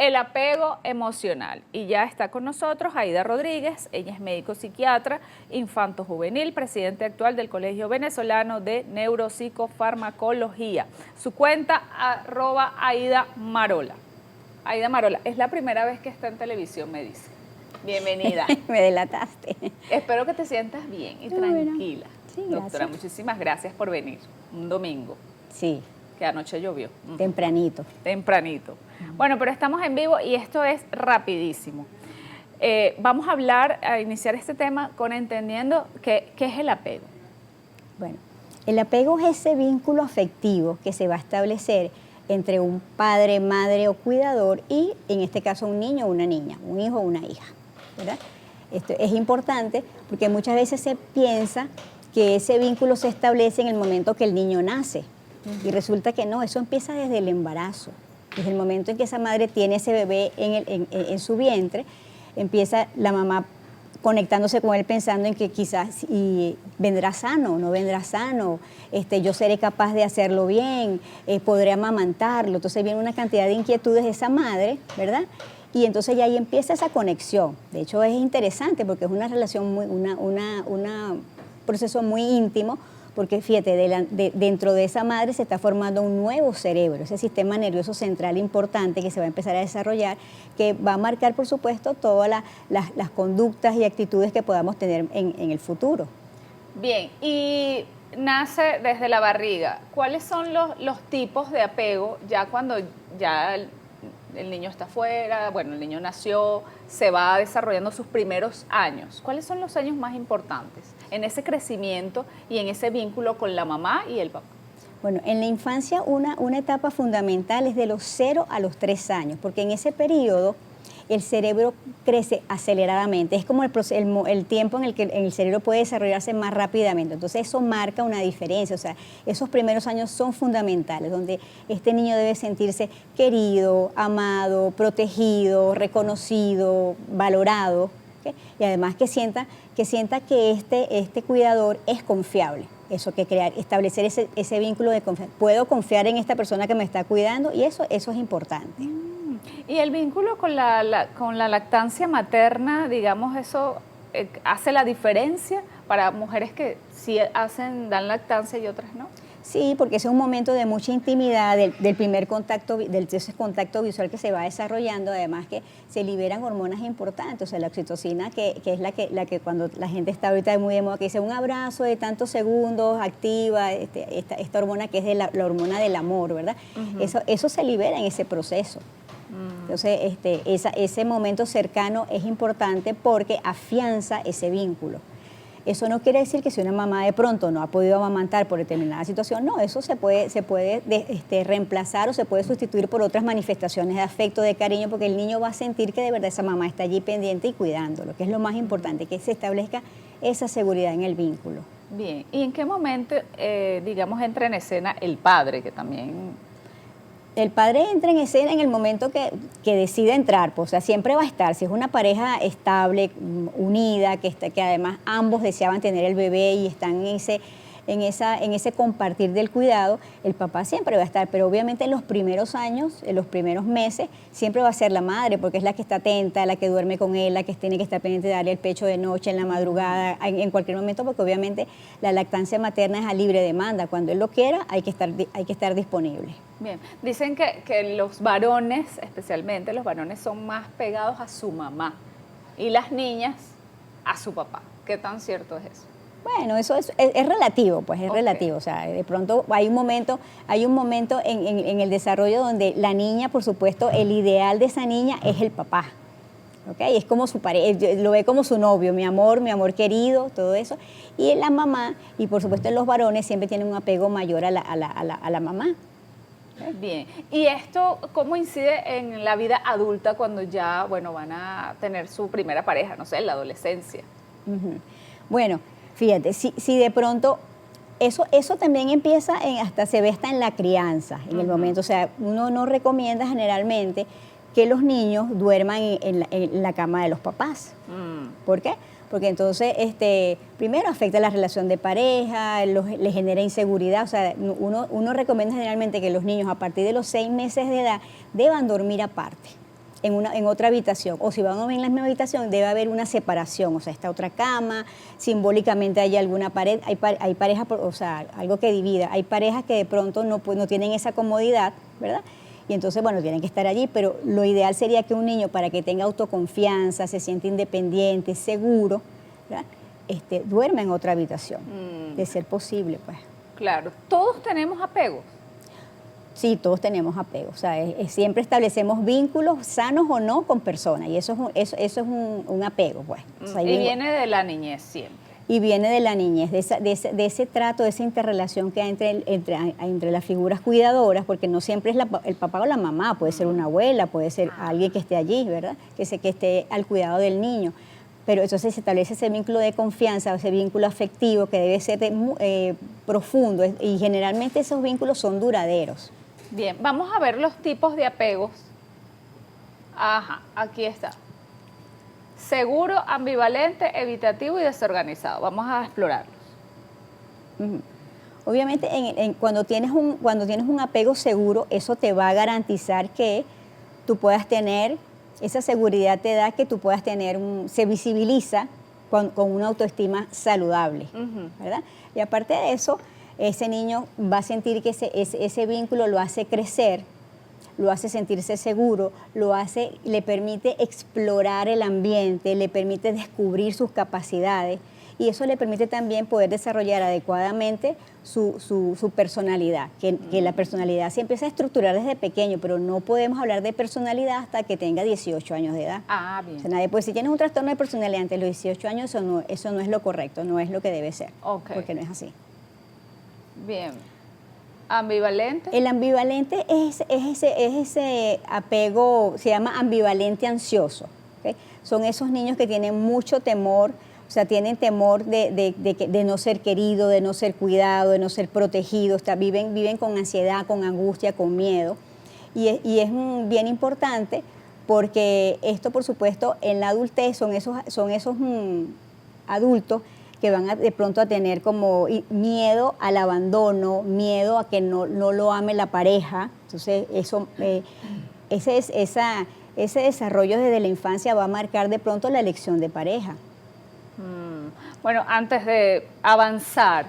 el apego emocional. Y ya está con nosotros Aida Rodríguez, ella es médico psiquiatra, infanto-juvenil, presidente actual del Colegio Venezolano de Neuropsicofarmacología. Su cuenta, @Aida Marola. Aida Marola, es la primera vez que está en televisión, me dice. Bienvenida. Me delataste. Espero que te sientas bien y tranquila. Sí, doctora, gracias. muchísimas gracias por venir. Un domingo, Sí, que anoche llovió. tempranito. Tempranito. Bueno, pero estamos en vivo y esto es rapidísimo. Vamos a hablar, a iniciar este tema con entendiendo qué es el apego. Bueno, el apego es ese vínculo afectivo que se va a establecer entre un padre, madre o cuidador y, en este caso, un niño o una niña, un hijo o una hija, ¿verdad? Esto es importante porque muchas veces se piensa que ese vínculo se establece en el momento que el niño nace y resulta que no, eso empieza desde el embarazo. Desde el momento en que esa madre tiene ese bebé en su vientre, empieza la mamá conectándose con él pensando en que quizás vendrá sano, no vendrá sano, yo seré capaz de hacerlo bien, podré amamantarlo. Entonces viene una cantidad de inquietudes de esa madre, ¿verdad? Y entonces ya ahí empieza esa conexión. De hecho es interesante porque es una relación, un proceso muy íntimo, porque fíjate, dentro de esa madre se está formando un nuevo cerebro, ese sistema nervioso central importante que se va a empezar a desarrollar, que va a marcar, por supuesto, todas las conductas y actitudes que podamos tener en el futuro. Bien, y nace desde la barriga. ¿Cuáles son los tipos de apego ya cuando ya el niño está afuera, bueno, el niño nació, se va desarrollando sus primeros años? ¿Cuáles son los años más importantes en ese crecimiento y en ese vínculo con la mamá y el papá? Bueno, en la infancia una etapa fundamental es de los 0 a los 3 años, porque en ese periodo el cerebro crece aceleradamente. Es como el tiempo en el que el cerebro puede desarrollarse más rápidamente. Entonces eso marca una diferencia. O sea, esos primeros años son fundamentales, donde este niño debe sentirse querido, amado, protegido, reconocido, valorado, ¿okay? Y además que sienta que este cuidador es confiable. Eso que establecer ese vínculo de confianza. Puedo confiar en esta persona que me está cuidando y eso es importante. Y el vínculo con la lactancia materna, digamos, eso hace la diferencia para mujeres que sí dan lactancia y otras no. Sí, porque ese es un momento de mucha intimidad, del primer contacto, ese contacto visual que se va desarrollando, además que se liberan hormonas importantes, o sea, la oxitocina, que es la que cuando la gente está ahorita muy de moda, que dice un abrazo de tantos segundos, activa esta hormona que es la hormona del amor, ¿verdad? Eso se libera en ese proceso. Entonces, ese momento cercano es importante porque afianza ese vínculo. Eso no quiere decir que si una mamá de pronto no ha podido amamantar por determinada situación, no, eso se puede reemplazar o se puede sustituir por otras manifestaciones de afecto, de cariño, porque el niño va a sentir que de verdad esa mamá está allí pendiente y cuidándolo, que es lo más importante, que se establezca esa seguridad en el vínculo. Bien, ¿y en qué momento, digamos, entra en escena el padre, que también... El padre entra en escena en el momento que decide entrar, pues, o sea, siempre va a estar. Si es una pareja estable, unida, que además ambos deseaban tener el bebé y están en ese compartir del cuidado, el papá siempre va a estar, pero obviamente en los primeros años, en los primeros meses, siempre va a ser la madre, porque es la que está atenta, la que duerme con él, la que tiene que estar pendiente de darle el pecho de noche, en la madrugada, en cualquier momento, porque obviamente la lactancia materna es a libre demanda. Cuando él lo quiera, hay que estar disponible. Bien, dicen que los varones, especialmente los varones, son más pegados a su mamá y las niñas a su papá. ¿Qué tan cierto es eso? Bueno, eso es relativo, pues es relativo. O sea, de pronto hay un momento en el desarrollo donde la niña, por supuesto, el ideal de esa niña es el papá. ¿Okay? Es como su pareja, lo ve como su novio, mi amor querido, todo eso. Y la mamá, y por supuesto los varones, siempre tienen un apego mayor a la mamá. Bien, ¿y esto cómo incide en la vida adulta cuando ya, bueno, van a tener su primera pareja, no sé, en la adolescencia? Bueno, fíjate, si de pronto eso también empieza, se ve hasta en la crianza, en el momento. O sea, uno no recomienda generalmente que los niños duerman en la cama de los papás. ¿Por qué? Porque entonces, primero afecta la relación de pareja, le genera inseguridad. O sea, uno recomienda generalmente que los niños a partir de los 6 meses de edad deban dormir aparte. en otra habitación, o si van a dormir en la misma habitación, debe haber una separación, o sea, está otra cama, simbólicamente hay alguna pared, hay parejas, o sea, algo que divida, hay parejas que de pronto no tienen esa comodidad, ¿verdad? Y entonces, bueno, tienen que estar allí, pero lo ideal sería que un niño, para que tenga autoconfianza, se sienta independiente, seguro, ¿verdad? Duerma en otra habitación, de ser posible, pues. Claro, todos tenemos apegos. Sí, todos tenemos apego, o sea, siempre establecemos vínculos sanos o no con personas, y eso es un apego, pues. O sea, y viene de la niñez siempre. Y viene de la niñez, de ese trato, de esa interrelación que hay entre las figuras cuidadoras, porque no siempre es el papá o la mamá, puede ser una abuela, puede ser alguien que esté allí, ¿verdad? Que esté al cuidado del niño. Pero entonces se establece ese vínculo de confianza, ese vínculo afectivo que debe ser profundo, y generalmente esos vínculos son duraderos. Bien, vamos a ver los tipos de apegos. Ajá, aquí está. Seguro, ambivalente, evitativo y desorganizado. Vamos a explorarlos. Obviamente, cuando tienes un apego seguro, eso te va a garantizar que tú puedas tener, esa seguridad te da que tú puedas tener, se visibiliza con una autoestima saludable, ¿verdad? Y aparte de eso, ese niño va a sentir que ese vínculo lo hace crecer, lo hace sentirse seguro, le permite explorar el ambiente, le permite descubrir sus capacidades, y eso le permite también poder desarrollar adecuadamente su personalidad, que la personalidad se empieza a estructurar desde pequeño, pero no podemos hablar de personalidad hasta que tenga 18 años de edad. Ah, bien. O sea, nadie puede decir, tienes un trastorno de personalidad antes de los 18 años, eso no es lo correcto, no es lo que debe ser, porque no es así. Bien. ¿Ambivalente? El ambivalente es ese apego, se llama ambivalente ansioso, ¿okay? Son esos niños que tienen mucho temor, o sea, tienen temor de no ser querido, de no ser cuidado, de no ser protegido, viven con ansiedad, con angustia, con miedo. Y es bien importante porque esto, por supuesto, en la adultez son esos adultos que van de pronto a tener como miedo al abandono, miedo a que no lo ame la pareja. Entonces, ese desarrollo desde la infancia va a marcar de pronto la elección de pareja. Bueno, antes de avanzar,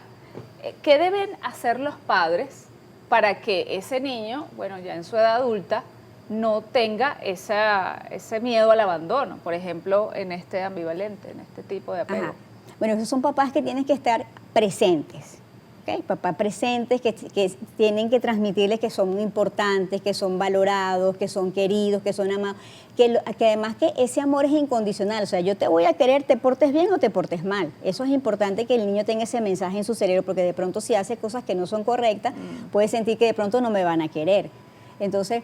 ¿qué deben hacer los padres para que ese niño, bueno, ya en su edad adulta, no tenga ese miedo al abandono, por ejemplo, en este ambivalente, en este tipo de apego? Ajá. Bueno, esos son papás que tienen que estar presentes, ¿okay? Papás presentes que tienen que transmitirles que son importantes, que son valorados, que son queridos, que son amados, que además que ese amor es incondicional, o sea, yo te voy a querer, te portes bien o te portes mal. Eso es importante que el niño tenga ese mensaje en su cerebro, porque de pronto si hace cosas que no son correctas, puede sentir que de pronto no me van a querer. Entonces,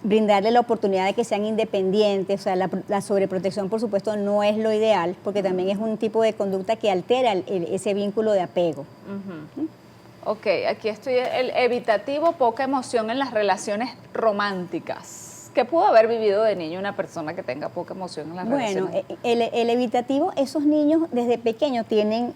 brindarle la oportunidad de que sean independientes, o sea, la sobreprotección, por supuesto, no es lo ideal, porque también es un tipo de conducta que altera ese vínculo de apego. Ok, aquí estoy, el evitativo, poca emoción en las relaciones románticas. ¿Qué pudo haber vivido de niño una persona que tenga poca emoción en las relaciones? Bueno, el evitativo, esos niños desde pequeños tienen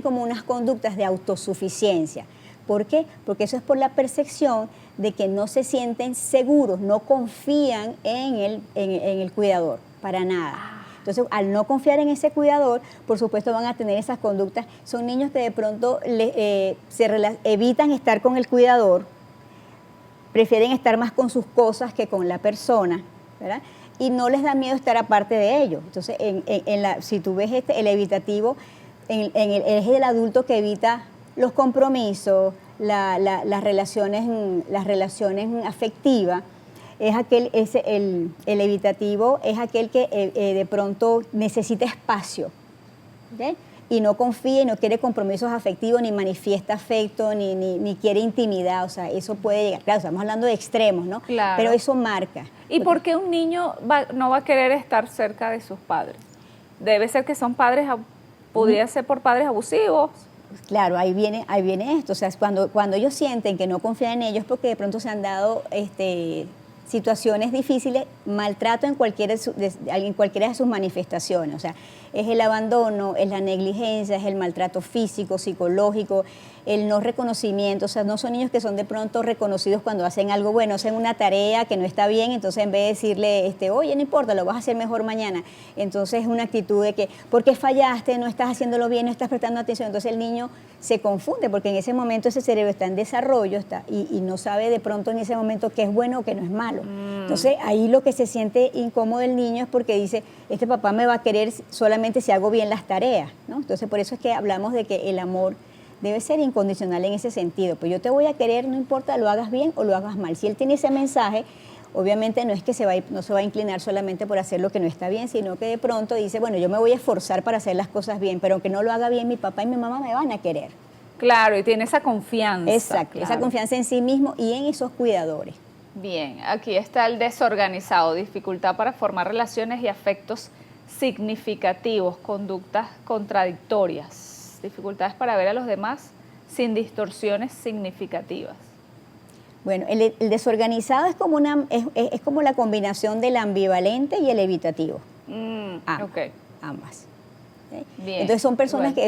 como unas conductas de autosuficiencia. ¿Por qué? Porque eso es por la percepción de que no se sienten seguros, no confían en el cuidador, para nada. Entonces, al no confiar en ese cuidador, por supuesto van a tener esas conductas. Son niños que de pronto evitan estar con el cuidador, prefieren estar más con sus cosas que con la persona, ¿verdad? Y no les da miedo estar aparte de ellos. Entonces, si tú ves el evitativo, es el adulto que evita los compromisos, las relaciones afectivas. El evitativo es aquel que de pronto necesita espacio, ¿okay? Y no confía y no quiere compromisos afectivos, ni manifiesta afecto, ni quiere intimidad. O sea, eso puede llegar. Claro, estamos hablando de extremos, ¿no? Claro. Pero eso marca. ¿Y por qué un niño no va a querer estar cerca de sus padres? Debe ser que son padres, podría ser por padres abusivos. Claro, ahí viene esto. O sea, cuando ellos sienten que no confían en ellos, porque de pronto se han dado situaciones difíciles, maltrato en cualquiera de sus manifestaciones. O sea, es el abandono, es la negligencia, es el maltrato físico, psicológico, el no reconocimiento, o sea, no son niños que son de pronto reconocidos cuando hacen algo bueno, hacen una tarea que no está bien, entonces en vez de decirle, oye, no importa, lo vas a hacer mejor mañana, entonces es una actitud de que, porque fallaste, no estás haciéndolo bien, no estás prestando atención, entonces el niño se confunde, porque en ese momento ese cerebro está en desarrollo y no sabe de pronto en ese momento qué es bueno o qué no es malo. Entonces ahí lo que se siente incómodo el niño es porque dice, este papá me va a querer solamente si hago bien las tareas, ¿no? Entonces por eso es que hablamos de que el amor debe ser incondicional en ese sentido. Pues yo te voy a querer, no importa lo hagas bien o lo hagas mal. Si él tiene ese mensaje, obviamente no es que no se va a inclinar solamente por hacer lo que no está bien, sino que de pronto dice, bueno, yo me voy a esforzar para hacer las cosas bien, pero aunque no lo haga bien, mi papá y mi mamá me van a querer. Claro, y tiene esa confianza. Exacto, claro. Esa confianza en sí mismo y en esos cuidadores. Bien, aquí está el desorganizado, dificultad para formar relaciones y afectos significativos, conductas contradictorias, dificultades para ver a los demás sin distorsiones significativas. Bueno, el desorganizado es como, es como la combinación del ambivalente y el evitativo. Ambas. ¿Okay? Bien, entonces son personas que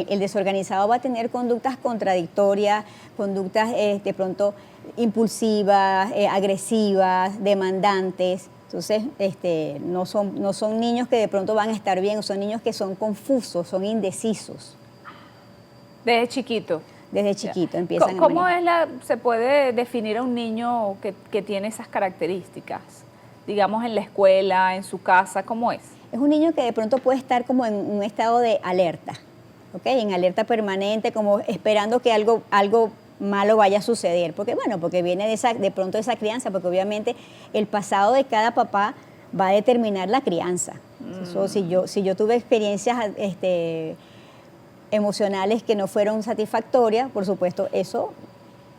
el desorganizado va a tener conductas contradictorias, conductas de pronto impulsivas, agresivas, demandantes. Entonces no son niños que de pronto van a estar bien, son niños que son confusos, son indecisos. Desde chiquito. Desde chiquito empiezan. ¿Cómo se puede definir a un niño que tiene esas características? Digamos en la escuela, en su casa, ¿cómo es? Es un niño que de pronto puede estar como en un estado de alerta, ¿ok? En alerta permanente, como esperando que algo malo vaya a suceder. Porque viene de pronto de esa crianza, porque obviamente el pasado de cada papá va a determinar la crianza. Eso, si yo tuve experiencias emocionales que no fueron satisfactorias, por supuesto, eso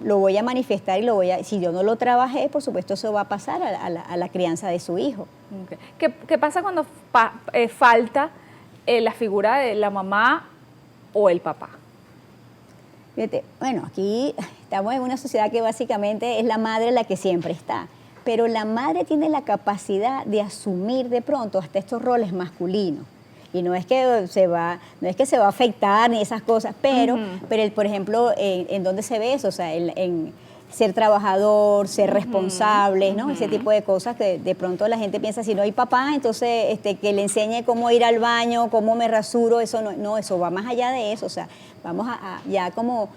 lo voy a manifestar y si yo no lo trabajé, por supuesto, eso va a pasar a la crianza de su hijo. Okay. ¿Qué pasa cuando falta la figura de la mamá o el papá? Fíjate, bueno, aquí estamos en una sociedad que básicamente es la madre la que siempre está, pero la madre tiene la capacidad de asumir de pronto hasta estos roles masculinos. Y no es que se va a afectar ni esas cosas, pero por ejemplo, ¿en dónde se ve eso? O sea, en ser trabajador, ser responsable, ¿no? Ese tipo de cosas que de pronto la gente piensa, si no hay papá, entonces que le enseñe cómo ir al baño, cómo me rasuro, eso no, eso va más allá de eso, o sea, vamos ya como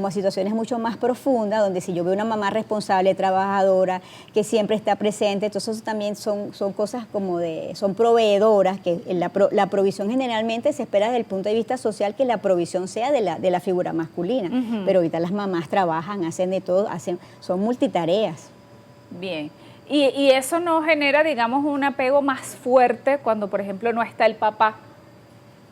a situaciones mucho más profundas, donde si yo veo una mamá responsable, trabajadora, que siempre está presente, entonces eso también son cosas son proveedoras, que la provisión generalmente se espera desde el punto de vista social que la provisión sea de la figura masculina, pero ahorita las mamás trabajan, hacen de todo, son multitareas. Bien, y eso no genera, digamos, un apego más fuerte cuando, por ejemplo, no está el papá.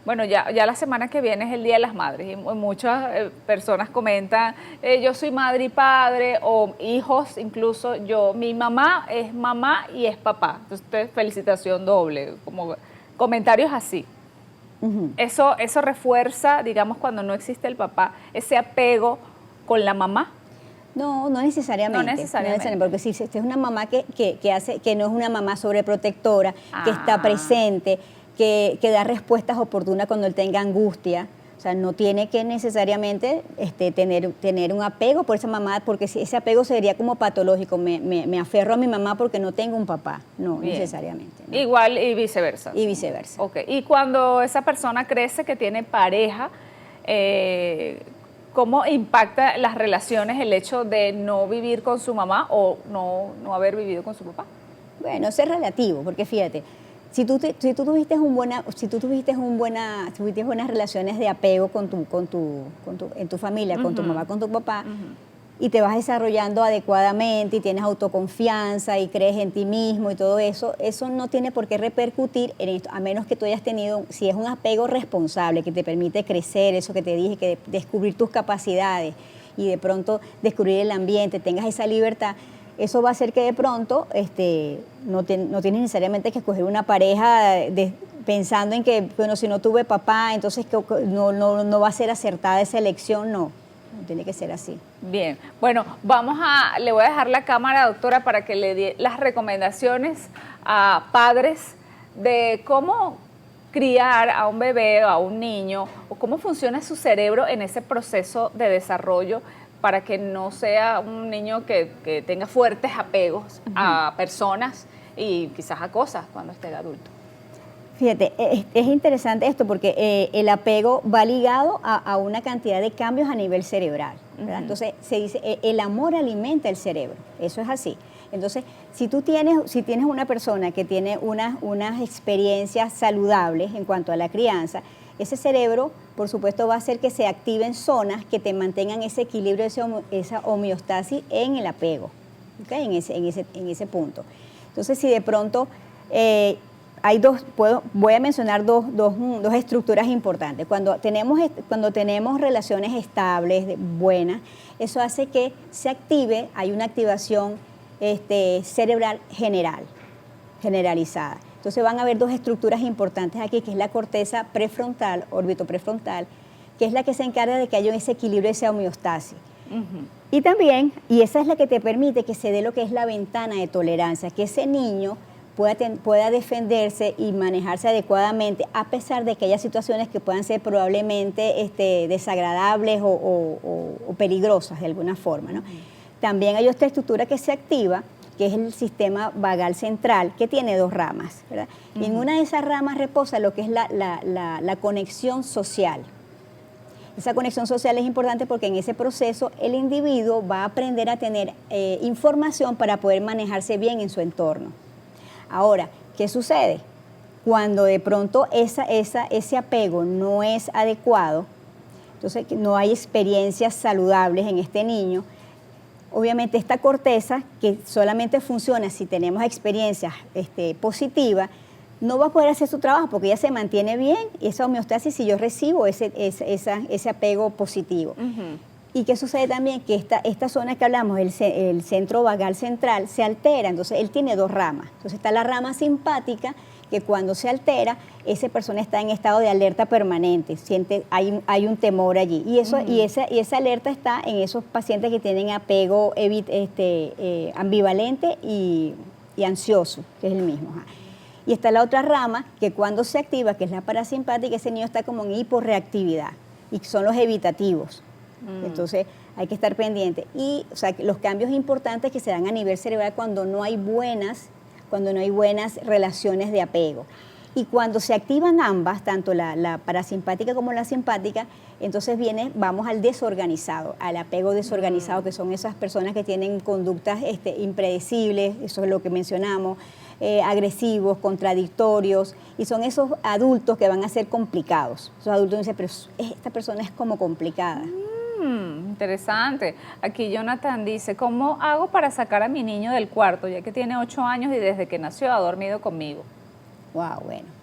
Bueno, ya la semana que viene es el Día de las Madres y muchas personas comentan, yo soy madre y padre, o hijos, incluso mi mamá es mamá y es papá. Entonces, felicitación doble, como comentarios así. Eso refuerza, digamos, cuando no existe el papá, ese apego con la mamá. No necesariamente. No necesariamente. Porque si es una mamá que no es una mamá sobreprotectora, que está presente, que da respuestas oportunas cuando él tenga angustia. O sea, no tiene que necesariamente tener un apego por esa mamá, porque ese apego sería como patológico. Me aferro a mi mamá porque no tengo un papá. No, bien. Necesariamente. ¿No? Igual y viceversa. Y viceversa. Okay. Y cuando esa persona crece que tiene pareja, ¿cómo impacta las relaciones el hecho de no vivir con su mamá o no haber vivido con su papá? Bueno, eso es relativo, porque fíjate, si tú tuviste buenas relaciones de apego en tu familia, con tu mamá, con tu papá, y te vas desarrollando adecuadamente y tienes autoconfianza y crees en ti mismo y todo eso, eso no tiene por qué repercutir en esto, a menos que tú hayas tenido, si es un apego responsable que te permite crecer, eso que te dije, que descubrir tus capacidades y de pronto descubrir el ambiente, tengas esa libertad. Eso va a hacer que de pronto no tienes necesariamente que escoger una pareja pensando en que, bueno, si no tuve papá, entonces no va a ser acertada esa elección, no tiene que ser así. Bien, bueno, le voy a dejar la cámara, doctora, para que le dé las recomendaciones a padres de cómo criar a un bebé, a un niño, o cómo funciona su cerebro en ese proceso de desarrollo para que no sea un niño que tenga fuertes apegos a personas y quizás a cosas cuando esté adulto. Fíjate, es interesante esto porque el apego va ligado a una cantidad de cambios a nivel cerebral, ¿verdad? Entonces, se dice, el amor alimenta el cerebro, eso es así. Entonces, si tienes una persona que tiene unas experiencias saludables en cuanto a la crianza, ese cerebro, por supuesto, va a hacer que se activen zonas que te mantengan ese equilibrio, esa homeostasis en el apego, ¿okay? en ese punto. Entonces, si de pronto voy a mencionar dos estructuras importantes. Cuando tenemos relaciones estables, buenas, eso hace que se active, hay una activación cerebral generalizada. Entonces van a haber dos estructuras importantes aquí, que es la corteza prefrontal, órbito prefrontal, que es la que se encarga de que haya ese equilibrio, esa homeostasis. Y también, y esa es la que te permite que se dé lo que es la ventana de tolerancia, que ese niño pueda defenderse y manejarse adecuadamente, a pesar de que haya situaciones que puedan ser probablemente desagradables o peligrosas de alguna forma, ¿no? También hay otra estructura que se activa, que es el sistema vagal central, que tiene dos ramas, ¿verdad? Y en una de esas ramas reposa lo que es la conexión social. Esa conexión social es importante porque en ese proceso el individuo va a aprender a tener información para poder manejarse bien en su entorno. Ahora, ¿qué sucede? Cuando de pronto ese apego no es adecuado, entonces no hay experiencias saludables en este niño, obviamente esta corteza, que solamente funciona si tenemos experiencias positivas, no va a poder hacer su trabajo porque ella se mantiene bien, esa homeostasis, si yo recibo ese apego positivo. ¿Y qué sucede también? Que esta zona que hablamos, el centro vagal central, se altera. Entonces, él tiene dos ramas. Entonces, está la rama simpática, que cuando se altera, esa persona está en estado de alerta permanente, hay un temor allí. Y esa alerta está en esos pacientes que tienen apego ambivalente y ansioso, que es el mismo. Y está la otra rama, que cuando se activa, que es la parasimpática, ese niño está como en hiporreactividad, y son los evitativos. Entonces hay que estar pendiente. Y o sea, los cambios importantes que se dan a nivel cerebral cuando no hay buenas relaciones de apego. Y cuando se activan ambas, tanto la parasimpática como la simpática, entonces vamos al desorganizado, al apego desorganizado, que son esas personas que tienen conductas impredecibles, eso es lo que mencionamos, agresivos, contradictorios, y son esos adultos que van a ser complicados. Esos adultos dicen, pero esta persona es como complicada. Interesante. Aquí Jonathan dice, ¿cómo hago para sacar a mi niño del cuarto, ya que tiene 8 años y desde que nació ha dormido conmigo? Wow, bueno.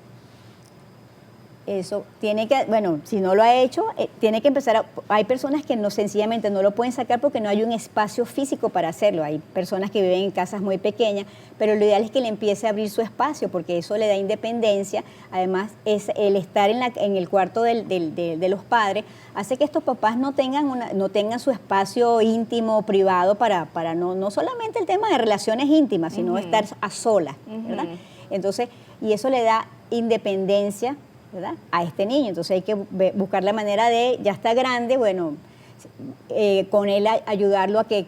Eso tiene que, bueno, si no lo ha hecho, tiene que empezar hay personas que sencillamente no lo pueden sacar porque no hay un espacio físico para hacerlo. Hay personas que viven en casas muy pequeñas, pero lo ideal es que le empiece a abrir su espacio porque eso le da independencia. Además, el estar en el cuarto de los padres hace que estos papás no tengan su espacio íntimo, privado, para no solamente el tema de relaciones íntimas, sino estar a solas, ¿verdad? Entonces, y eso le da independencia, ¿verdad?, a este niño. Entonces hay que buscar la manera ya está grande, bueno, con él ayudarlo a que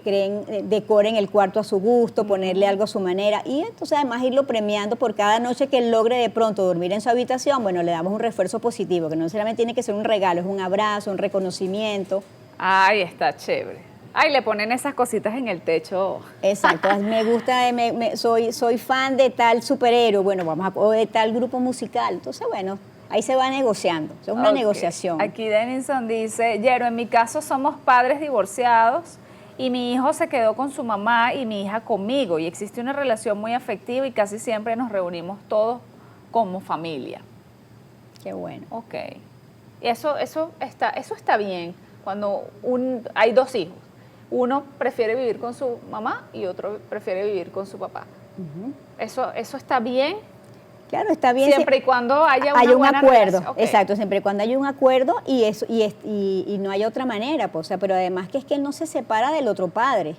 decoren el cuarto a su gusto, ponerle algo a su manera, y entonces además irlo premiando por cada noche que él logre de pronto dormir en su habitación. Bueno, le damos un refuerzo positivo, que no necesariamente tiene que ser un regalo, es un abrazo, un reconocimiento. Ay, está chévere. Ay, le ponen esas cositas en el techo. Exacto, me gusta, soy fan de tal superhéroe, bueno, o de tal grupo musical, entonces bueno, ahí se va negociando, es una negociación. Aquí Denison dice, Yero, en mi caso somos padres divorciados y mi hijo se quedó con su mamá y mi hija conmigo y existe una relación muy afectiva y casi siempre nos reunimos todos como familia. Qué bueno. Ok. Y eso está bien cuando hay dos hijos. Uno prefiere vivir con su mamá y otro prefiere vivir con su papá. Eso está bien. Claro, está bien. Siempre y cuando haya un acuerdo. Okay. Exacto, siempre y cuando haya un acuerdo y no haya otra manera. Pues, o sea, pero además que es que él no se separa del otro padre.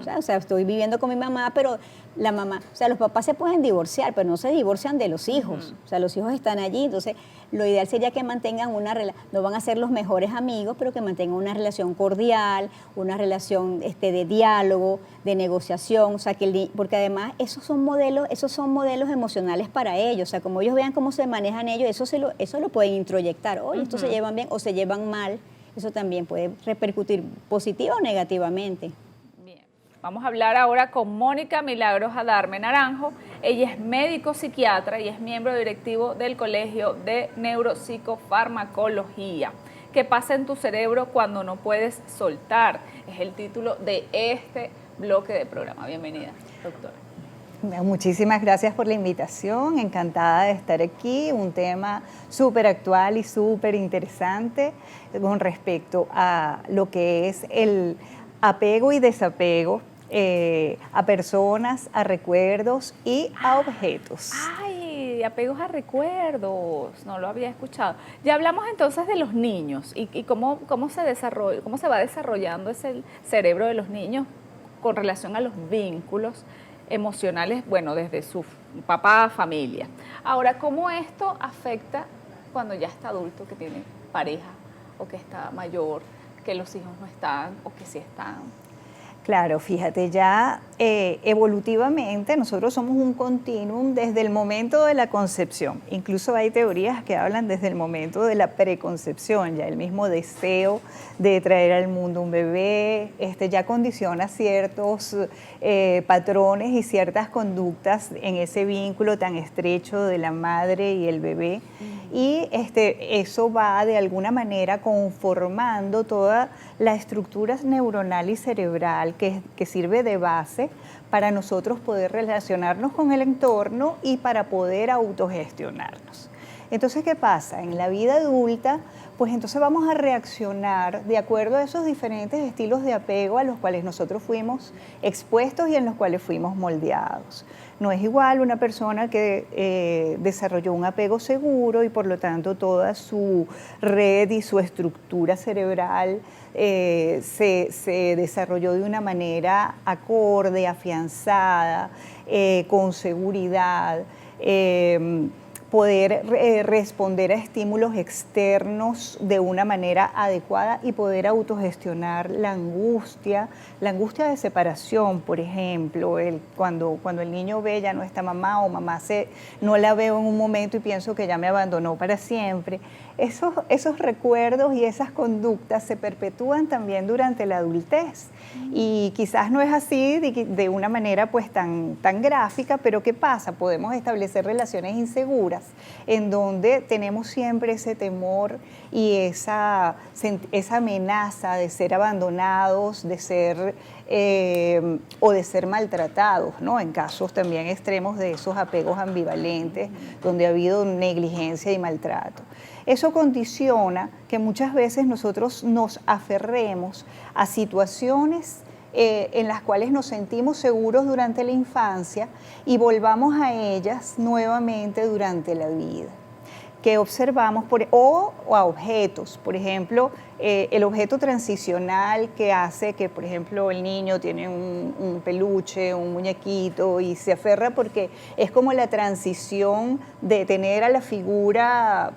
O sea, estoy viviendo con mi mamá, pero la mamá, o sea, los papás se pueden divorciar, pero no se divorcian de los hijos. O sea, los hijos están allí, entonces lo ideal sería que mantengan una relación, no van a ser los mejores amigos, pero que mantengan una relación cordial, una relación de diálogo, de negociación, o sea, porque además esos son modelos emocionales para ellos, o sea, como ellos vean cómo se manejan ellos, eso lo pueden introyectar. Oye, estos se llevan bien o se llevan mal, eso también puede repercutir positiva o negativamente. Vamos a hablar ahora con Mónica Milagros Adarme Naranjo. Ella es médico psiquiatra y es miembro directivo del Colegio de Neuropsicofarmacología. ¿Qué pasa en tu cerebro cuando no puedes soltar? Es el título de este bloque de programa. Bienvenida, doctora. Muchísimas gracias por la invitación, encantada de estar aquí, un tema súper actual y súper interesante con respecto a lo que es el apego y desapego a personas, a recuerdos y a objetos. ¡Ay! Apegos a recuerdos, no lo había escuchado. Ya hablamos entonces de los niños y cómo se va desarrollando ese cerebro de los niños con relación a los vínculos emocionales, bueno, desde su papá, familia. Ahora, ¿cómo esto afecta cuando ya está adulto, que tiene pareja o que está mayor, que los hijos no están o que sí están? Claro, fíjate, ya evolutivamente nosotros somos un continuum desde el momento de la concepción. Incluso hay teorías que hablan desde el momento de la preconcepción, ya el mismo deseo de traer al mundo un bebé, ya condiciona ciertos patrones y ciertas conductas en ese vínculo tan estrecho de la madre y el bebé. Y eso va de alguna manera conformando toda la estructura neuronal y cerebral que sirve de base para nosotros poder relacionarnos con el entorno y para poder autogestionarnos. Entonces, ¿qué pasa? En la vida adulta, pues entonces vamos a reaccionar de acuerdo a esos diferentes estilos de apego a los cuales nosotros fuimos expuestos y en los cuales fuimos moldeados. No es igual una persona que desarrolló un apego seguro y por lo tanto toda su red y su estructura cerebral se desarrolló de una manera acorde, afianzada, con seguridad, poder responder a estímulos externos de una mamá adecuada y poder autogestionar la angustia de separación, por ejemplo, cuando el niño ve ya no está mamá o mamá no la veo en un momento y pienso que ya me abandonó para siempre. Esos recuerdos y esas conductas se perpetúan también durante la adultez y quizás no es así de una manera pues tan gráfica, pero ¿qué pasa? Podemos establecer relaciones inseguras en donde tenemos siempre ese temor y esa amenaza de ser abandonados, de ser maltratados, ¿no? En casos también extremos de esos apegos ambivalentes, donde ha habido negligencia y maltrato. Eso condiciona que muchas veces nosotros nos aferremos a situaciones en las cuales nos sentimos seguros durante la infancia y volvamos a ellas nuevamente durante la vida. Que observamos o a objetos, por ejemplo, el objeto transicional que hace que, por ejemplo, el niño tiene un peluche, un muñequito y se aferra porque es como la transición de tener a la figura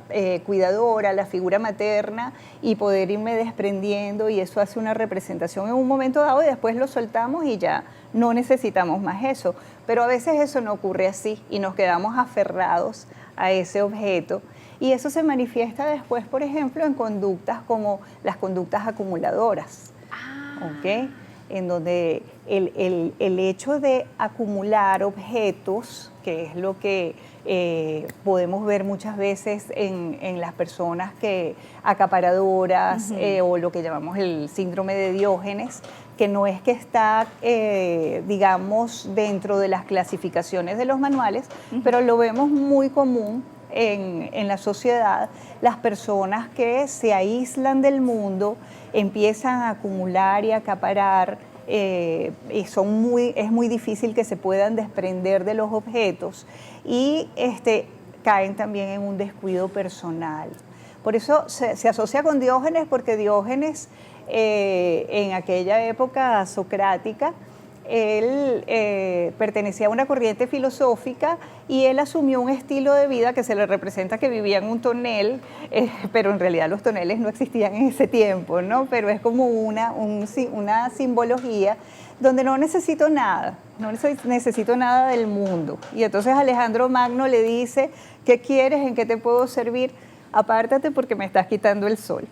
cuidadora, la figura materna y poder irme desprendiendo y eso hace una representación en un momento dado y después lo soltamos y ya no necesitamos más eso. Pero a veces eso no ocurre así y nos quedamos aferrados a ese objeto y eso se manifiesta después, por ejemplo, en conductas como las conductas acumuladoras, ¿ok? En donde el hecho de acumular objetos, que es lo que podemos ver muchas veces en las personas acaparadoras o lo que llamamos el síndrome de Diógenes, que no es que está, digamos, dentro de las clasificaciones de los manuales, pero lo vemos muy común en la sociedad, las personas que se aíslan del mundo, empiezan a acumular y acaparar, es muy difícil que se puedan desprender de los objetos y caen también en un descuido personal. Por eso se asocia con Diógenes, porque Diógenes en aquella época socrática, él pertenecía a una corriente filosófica y él asumió un estilo de vida que se le representa que vivía en un tonel, pero en realidad los toneles no existían en ese tiempo, ¿no? Pero es como una simbología donde no necesito nada, no necesito nada del mundo. Y entonces Alejandro Magno le dice, ¿qué quieres? ¿En qué te puedo servir? Apártate porque me estás quitando el sol.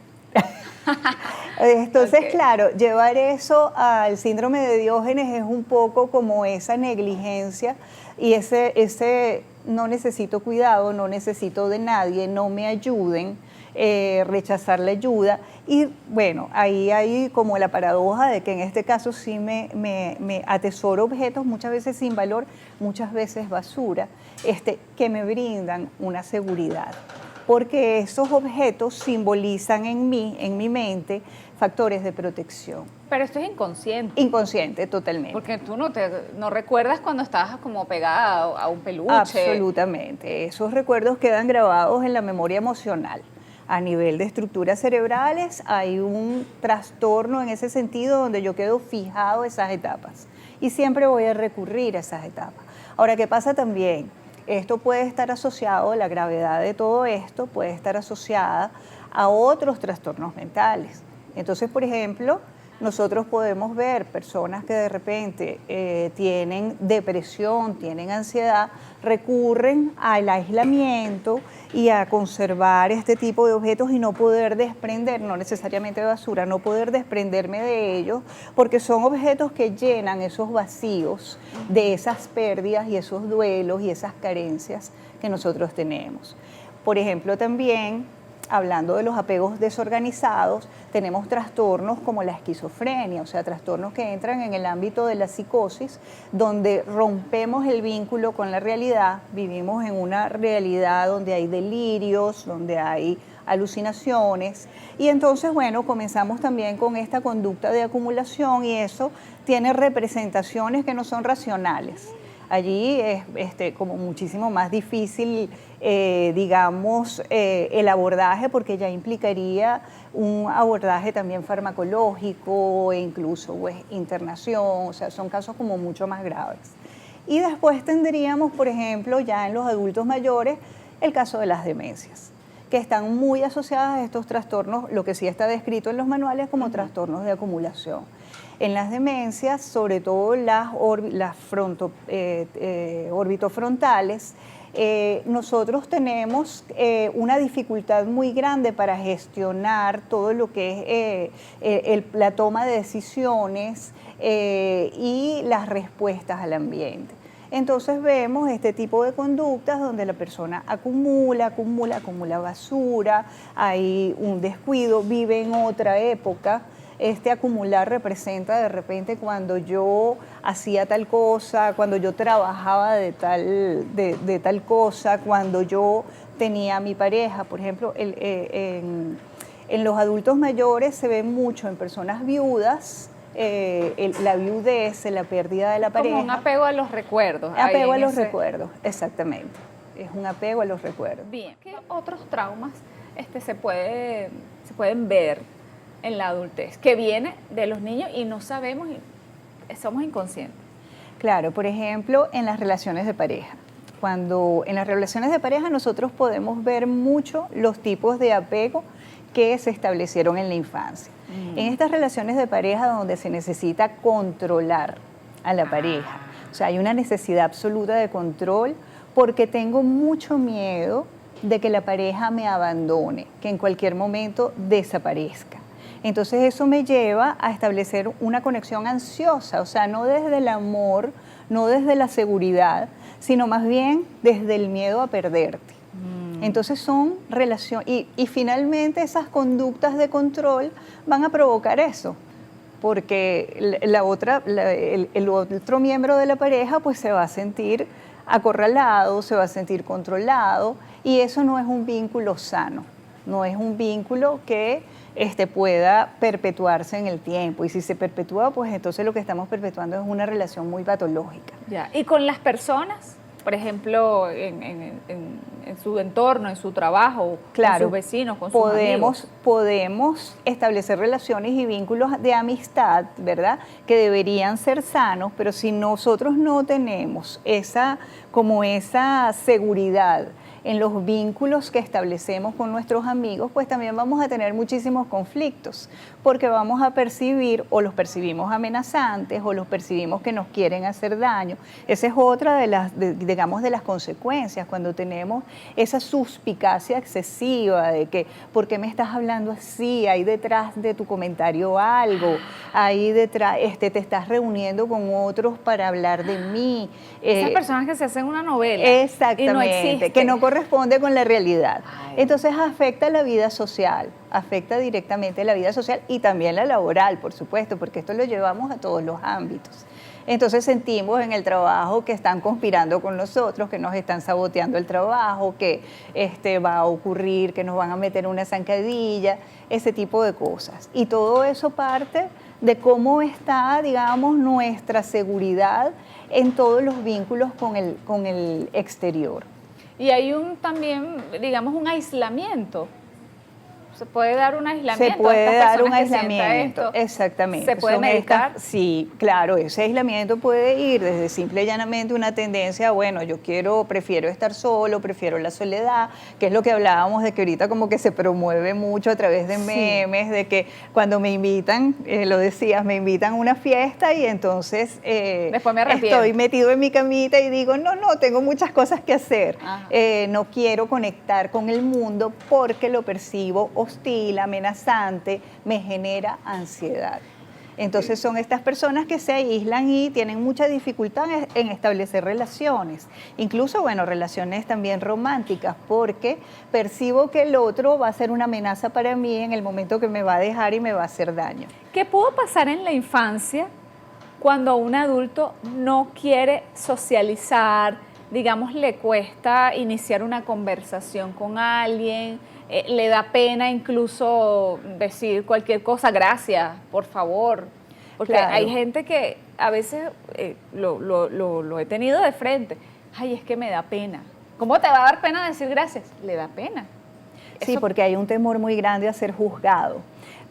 Entonces, okay, claro, llevar eso al síndrome de Diógenes es un poco como esa negligencia y ese no necesito cuidado, no necesito de nadie, no me ayuden, rechazar la ayuda. Y bueno, ahí hay como la paradoja de que en este caso sí me atesoro objetos, muchas veces sin valor, muchas veces basura, que me brindan una seguridad. Porque esos objetos simbolizan en mi mente, factores de protección. Pero esto es inconsciente. Inconsciente, totalmente. Porque tú no recuerdas cuando estabas como pegada a un peluche. Absolutamente. Esos recuerdos quedan grabados en la memoria emocional. A nivel de estructuras cerebrales hay un trastorno en ese sentido donde yo quedo fijado esas etapas. Y siempre voy a recurrir a esas etapas. Ahora, ¿qué pasa también? Esto puede estar asociado, la gravedad de todo esto puede estar asociada a otros trastornos mentales. Entonces, por ejemplo, nosotros podemos ver personas que de repente tienen depresión, tienen ansiedad, recurren al aislamiento y a conservar este tipo de objetos y no poder desprender, no necesariamente de basura, no poder desprenderme de ellos, porque son objetos que llenan esos vacíos de esas pérdidas y esos duelos y esas carencias que nosotros tenemos. Por ejemplo, también, hablando de los apegos desorganizados, tenemos trastornos como la esquizofrenia, o sea, trastornos que entran en el ámbito de la psicosis, donde rompemos el vínculo con la realidad, vivimos en una realidad donde hay delirios, donde hay alucinaciones, y entonces, bueno, comenzamos también con esta conducta de acumulación y eso tiene representaciones que no son racionales. Allí es como muchísimo más difícil, digamos, el abordaje, porque ya implicaría un abordaje también farmacológico e incluso pues, internación, o sea, son casos como mucho más graves. Y después tendríamos, por ejemplo, ya en los adultos mayores, el caso de las demencias, que están muy asociadas a estos trastornos, lo que sí está descrito en los manuales como trastornos de acumulación. En las demencias, sobre todo las orbitofrontales, nosotros tenemos una dificultad muy grande para gestionar todo lo que es la toma de decisiones y las respuestas al ambiente. Entonces vemos este tipo de conductas donde la persona acumula basura, hay un descuido, vive en otra época. Este acumular representa de repente cuando yo hacía tal cosa, cuando yo trabajaba de tal cosa, cuando yo tenía a mi pareja. Por ejemplo, en los adultos mayores se ve mucho en personas viudas, la viudez, la pérdida de la pareja. Como un apego a los recuerdos. Apego a los recuerdos, exactamente. Es un apego a los recuerdos. Bien. ¿Qué otros traumas se pueden ver en la adultez, que viene de los niños y no sabemos y somos inconscientes? Claro, por ejemplo, en las relaciones de pareja. Cuando en las relaciones de pareja nosotros podemos ver mucho los tipos de apego que se establecieron en la infancia. En estas relaciones de pareja donde se necesita controlar a la pareja, o sea, hay una necesidad absoluta de control porque tengo mucho miedo de que la pareja me abandone, que en cualquier momento desaparezca. Entonces eso me lleva a establecer una conexión ansiosa, o sea, no desde el amor, no desde la seguridad, sino más bien desde el miedo a perderte. Entonces son relaciones, y finalmente esas conductas de control van a provocar eso, porque el otro miembro de la pareja pues se va a sentir acorralado, se va a sentir controlado, y eso no es un vínculo sano, no es un vínculo que pueda perpetuarse en el tiempo, y si se perpetúa, pues entonces lo que estamos perpetuando es una relación muy patológica. Ya. ¿Y con las personas? por ejemplo, en su entorno, en su trabajo, claro, con sus vecinos, con sus amigos? Podemos establecer relaciones y vínculos de amistad, ¿verdad? Que deberían ser sanos, pero si nosotros no tenemos esa seguridad en los vínculos que establecemos con nuestros amigos, pues también vamos a tener muchísimos conflictos, porque vamos a percibir, o los percibimos amenazantes, o los percibimos que nos quieren hacer daño. Esa es otra de las consecuencias, cuando tenemos esa suspicacia excesiva de que, ¿por qué me estás hablando así? Hay detrás de tu comentario algo, ahí detrás te estás reuniendo con otros para hablar de mí. Esas personas que se hacen una novela. Exactamente, y no existe, que no corresponde con la realidad. Ay. Entonces afecta la vida social, afecta directamente la vida social y también la laboral, por supuesto, porque esto lo llevamos a todos los ámbitos. Entonces sentimos en el trabajo que están conspirando con nosotros, que nos están saboteando el trabajo, que va a ocurrir, que nos van a meter una zancadilla, ese tipo de cosas. Y todo eso parte de cómo está, digamos, nuestra seguridad en todos los vínculos con el exterior. Y hay también, digamos, un aislamiento. Se puede dar un aislamiento. Se puede dar un aislamiento, aislamiento, exactamente. ¿Se puede medicar? Sí, claro, ese aislamiento puede ir desde simple y llanamente una tendencia, bueno, prefiero estar solo, prefiero la soledad, que es lo que hablábamos de que ahorita como que se promueve mucho a través de memes, de que cuando me invitan, lo decías, me invitan a una fiesta y entonces después me arrepiento. Estoy metido en mi camita y digo, no, tengo muchas cosas que hacer, no quiero conectar con el mundo porque lo percibo hostil, amenazante, me genera ansiedad. Entonces son estas personas que se aíslan y tienen mucha dificultad en establecer relaciones, incluso, bueno, relaciones también románticas, porque percibo que el otro va a ser una amenaza para mí en el momento que me va a dejar y me va a hacer daño. ¿Qué pudo pasar en la infancia cuando un adulto no quiere socializar, digamos, le cuesta iniciar una conversación con alguien, le da pena incluso decir cualquier cosa, gracias, por favor? Porque claro, hay gente que a veces lo he tenido de frente. Ay, es que me da pena. ¿Cómo te va a dar pena decir gracias? Le da pena. Sí, porque hay un temor muy grande a ser juzgado.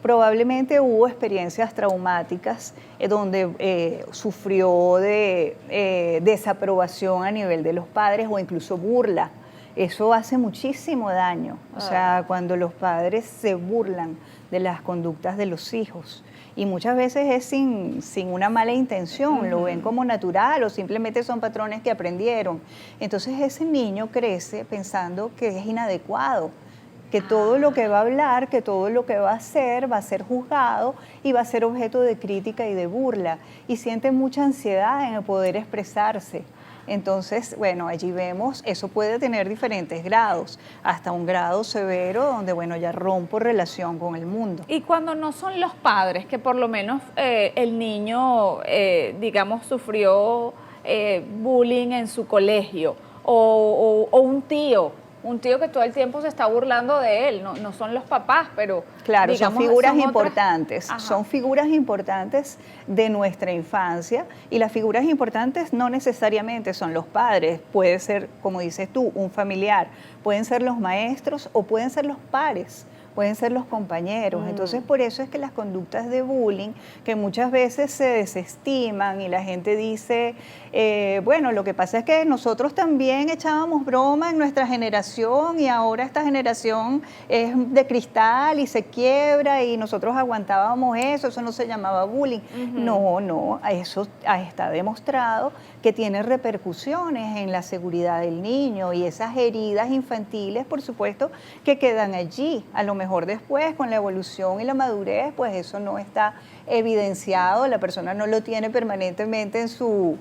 Probablemente hubo experiencias traumáticas donde sufrió de desaprobación a nivel de los padres o incluso burla. Eso hace muchísimo daño, o sea, cuando los padres se burlan de las conductas de los hijos. Y muchas veces es sin una mala intención, lo ven como natural o simplemente son patrones que aprendieron. Entonces ese niño crece pensando que es inadecuado, que todo lo que va a hablar, que todo lo que va a ser juzgado y va a ser objeto de crítica y de burla. Y siente mucha ansiedad en el poder expresarse. Entonces, bueno, allí vemos, eso puede tener diferentes grados, hasta un grado severo donde, bueno, ya rompo relación con el mundo. Y cuando no son los padres, que por lo menos el niño, digamos, sufrió bullying en su colegio, o un tío que todo el tiempo se está burlando de él, no son los papás, pero claro, digamos, son figuras son importantes, otras. son figuras importantes de nuestra infancia y las figuras importantes no necesariamente son los padres, puede ser, como dices tú, un familiar, pueden ser los maestros o pueden ser los pares, pueden ser los compañeros. Entonces, por eso es que las conductas de bullying, que muchas veces se desestiman y la gente dice, bueno, lo que pasa es que nosotros también echábamos broma en nuestra generación y ahora esta generación es de cristal y se quiebra y nosotros aguantábamos eso no se llamaba bullying. No, eso está demostrado que tiene repercusiones en la seguridad del niño y esas heridas infantiles, por supuesto, que quedan allí. A lo mejor después, con la evolución y la madurez, pues eso no está evidenciado, la persona no lo tiene permanentemente en su,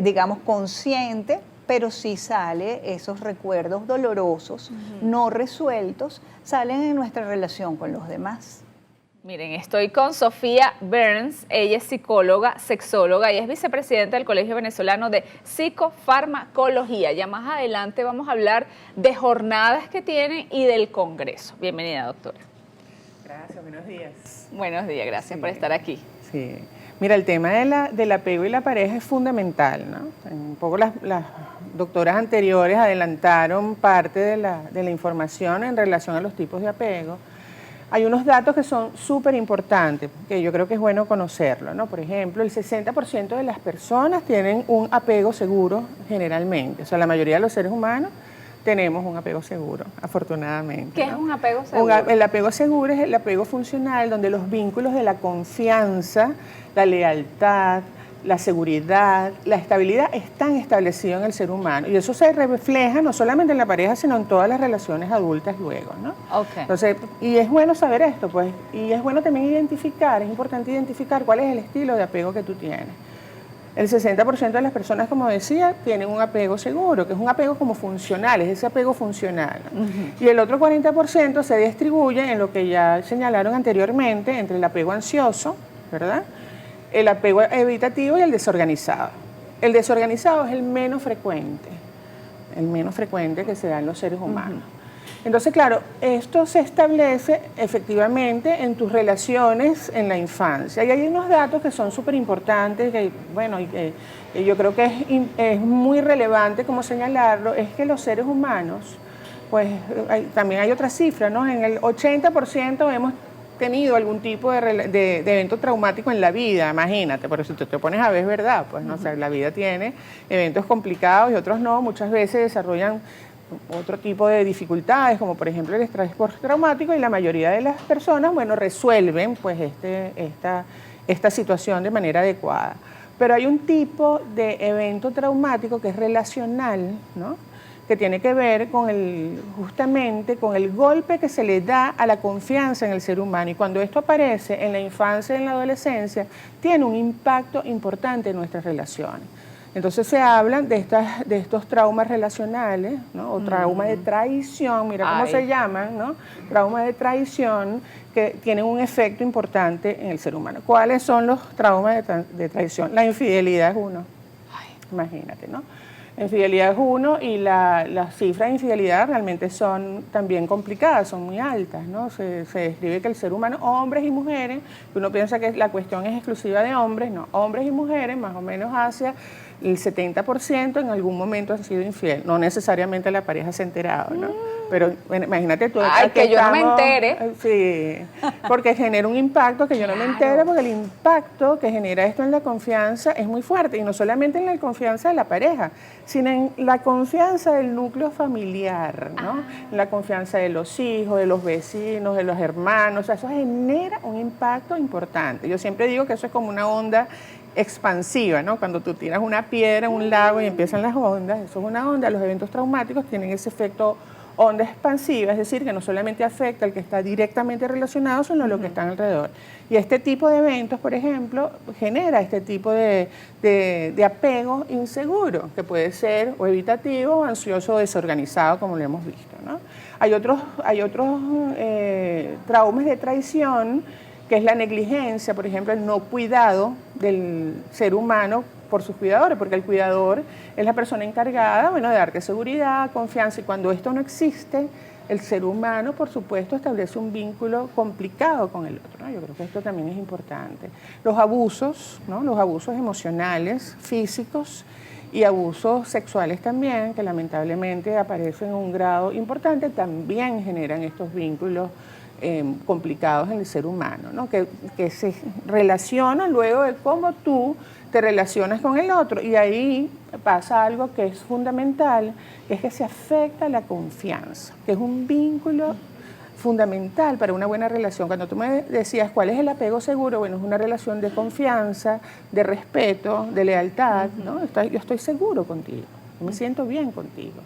digamos, consciente, pero sí sale esos recuerdos dolorosos, no resueltos, salen en nuestra relación con los demás. Miren, estoy con Sofía Burns, ella es psicóloga, sexóloga y es vicepresidenta del Colegio Venezolano de Psicofarmacología. Ya más adelante vamos a hablar de jornadas que tienen y del Congreso. Bienvenida, doctora. Gracias, buenos días. Buenos días, gracias por estar aquí. Sí. Mira, el tema del apego y la pareja es fundamental, ¿no? Un poco las doctoras anteriores adelantaron parte de la información en relación a los tipos de apego. Hay unos datos que son súper importantes, que yo creo que es bueno conocerlo, ¿no? Por ejemplo, el 60% de las personas tienen un apego seguro generalmente. O sea, la mayoría de los seres humanos tenemos un apego seguro, afortunadamente. ¿Qué ¿no? es un apego seguro? El apego seguro es el apego funcional, donde los vínculos de la confianza, la lealtad, la seguridad, la estabilidad están establecidos en el ser humano. Y eso se refleja no solamente en la pareja, sino en todas las relaciones adultas luego, ¿no? Okay. Entonces, y es bueno saber esto, pues, y es bueno también identificar, es importante identificar cuál es el estilo de apego que tú tienes. El 60% de las personas, como decía, tienen un apego seguro, que es un apego como funcional, es ese apego funcional. Y el otro 40% se distribuye en lo que ya señalaron anteriormente, entre el apego ansioso, ¿verdad?, el apego evitativo y el desorganizado. El desorganizado es el menos frecuente que se da en los seres humanos. Entonces, claro, esto se establece efectivamente en tus relaciones en la infancia. Y hay unos datos que son súper importantes, que, bueno, y que yo creo que es muy relevante como señalarlo, es que los seres humanos, pues también hay otra cifra, ¿no? En el 80% hemos tenido algún tipo de evento traumático en la vida, imagínate, por eso te pones a ver, es verdad, pues no, o sea, la vida tiene eventos complicados y otros no, muchas veces desarrollan otro tipo de dificultades, como por ejemplo el estrés postraumático, y la mayoría de las personas, bueno, resuelven pues esta situación de manera adecuada. Pero hay un tipo de evento traumático que es relacional, ¿no?, que tiene que ver con justamente con el golpe que se le da a la confianza en el ser humano. Y cuando esto aparece en la infancia y en la adolescencia, tiene un impacto importante en nuestras relaciones. Entonces se hablan de estos traumas relacionales, ¿no?, o trauma de traición, mira cómo se llaman, ¿no?, trauma de traición, que tienen un efecto importante en el ser humano. ¿Cuáles son los traumas de traición? La infidelidad es uno. Imagínate, ¿no? La infidelidad es uno, y las cifras de infidelidad realmente son también complicadas, son muy altas, ¿no? Se describe que el ser humano, hombres y mujeres, uno piensa que la cuestión es exclusiva de hombres, no, hombres y mujeres, más o menos hacia el 70% en algún momento han sido infiel. No necesariamente la pareja se ha enterado, ¿no? Pero bueno, imagínate tú. Ay, que yo no me entere. Sí, porque genera un impacto que yo no me entere, porque el impacto que genera esto en la confianza es muy fuerte, y no solamente en la confianza de la pareja, sino en la confianza del núcleo familiar, ¿no? En la confianza de los hijos, de los vecinos, de los hermanos. O sea, eso genera un impacto importante. Yo siempre digo que eso es como una onda expansiva, ¿no? Cuando tú tiras una piedra en un lago y empiezan las ondas, eso es una onda. Los eventos traumáticos tienen ese efecto onda expansiva, es decir, que no solamente afecta al que está directamente relacionado, sino a lo que está alrededor. Y este tipo de eventos, por ejemplo, genera este tipo de apego inseguro, que puede ser o evitativo, ansioso o desorganizado, como lo hemos visto, ¿no? Hay otros traumas de traición, que es la negligencia, por ejemplo, el no cuidado del ser humano por sus cuidadores, porque el cuidador es la persona encargada, bueno, de darte seguridad, confianza, y cuando esto no existe, el ser humano, por supuesto, establece un vínculo complicado con el otro, ¿no? Yo creo que esto también es importante. Los abusos, ¿no?, los abusos emocionales, físicos, y abusos sexuales también, que lamentablemente aparecen en un grado importante, también generan estos vínculos complicados en el ser humano, ¿no?, que se relacionan luego de cómo tú te relacionas con el otro, y ahí pasa algo que es fundamental, que es que se afecta la confianza, que es un vínculo fundamental para una buena relación. Cuando tú me decías cuál es el apego seguro, bueno, es una relación de confianza, de respeto, de lealtad, ¿no? Yo estoy seguro contigo, yo me siento bien contigo.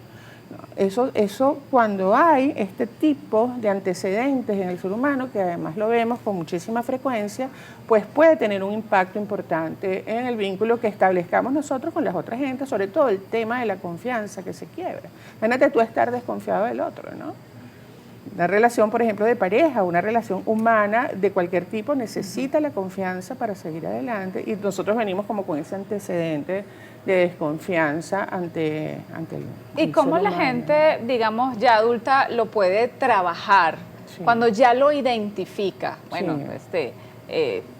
Eso cuando hay este tipo de antecedentes en el ser humano, que además lo vemos con muchísima frecuencia, pues puede tener un impacto importante en el vínculo que establezcamos nosotros con las otras gentes, sobre todo el tema de la confianza que se quiebra. Imagínate tú estar desconfiado del otro, ¿no? Una relación, por ejemplo, de pareja, una relación humana de cualquier tipo necesita la confianza para seguir adelante, y nosotros venimos como con ese antecedente de desconfianza ante el ¿Y cómo ser la humano? gente, digamos, ya adulta lo puede trabajar Sí. cuando ya lo identifica? Bueno, Sí.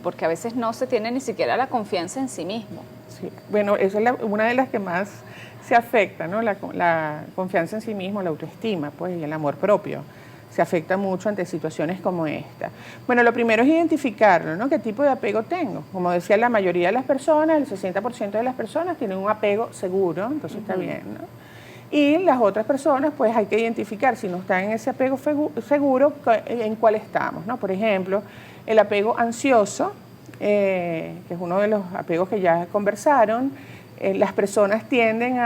porque a veces no se tiene ni siquiera la confianza en sí mismo. Sí. Bueno, esa es una de las que más se afecta, ¿no? La confianza en sí mismo, la autoestima, pues, y el amor propio. Se afecta mucho ante situaciones como esta. Bueno, lo primero es identificarlo, ¿no? ¿Qué tipo de apego tengo? Como decía, la mayoría de las personas, el 60% de las personas tienen un apego seguro, entonces está bien, ¿no? Y las otras personas, pues hay que identificar si no están en ese apego seguro, en cuál estamos, ¿no? Por ejemplo, el apego ansioso, que es uno de los apegos que ya conversaron. Las personas tienden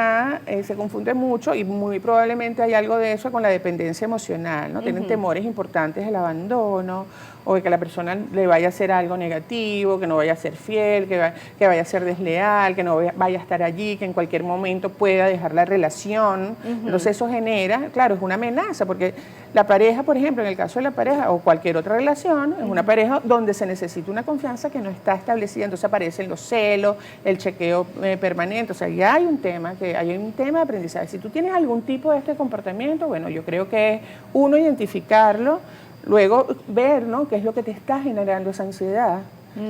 se confunden mucho y muy probablemente hay algo de eso con la dependencia emocional, ¿no? Tienen temores importantes del abandono o de que la persona le vaya a hacer algo negativo, que no vaya a ser fiel, que vaya a ser desleal, que no vaya a estar allí, que en cualquier momento pueda dejar la relación. Entonces eso genera, claro, es una amenaza porque la pareja, por ejemplo, en el caso de la pareja o cualquier otra relación, es una pareja donde se necesita una confianza que no está establecida, entonces aparecen los celos, el chequeo permanente, o sea, ya hay un tema de aprendizaje. Si tú tienes algún tipo de este comportamiento, bueno, yo creo que es uno, identificarlo, luego ver, ¿no?, qué es lo que te está generando esa ansiedad.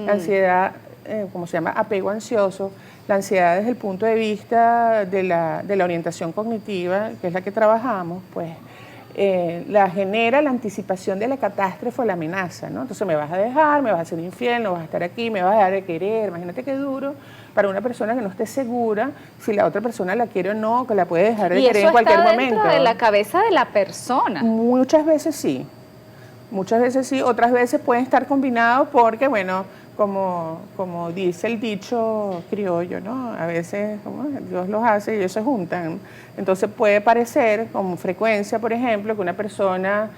La ansiedad, como se llama, apego ansioso. La ansiedad desde el punto de vista de la orientación cognitiva, que es la que trabajamos, pues la genera la anticipación de la catástrofe o la amenaza, ¿no? Entonces me vas a dejar, me vas a hacer infiel, no vas a estar aquí, me vas a dejar de querer. Imagínate qué duro para una persona que no esté segura si la otra persona la quiere o no, que la puede dejar de querer en cualquier momento. Y eso está dentro de la cabeza de la persona. Muchas veces sí, otras veces pueden estar combinados porque, bueno, como dice el dicho criollo, ¿no? A veces Dios los hace y ellos se juntan. Entonces puede parecer con frecuencia, por ejemplo, que una persona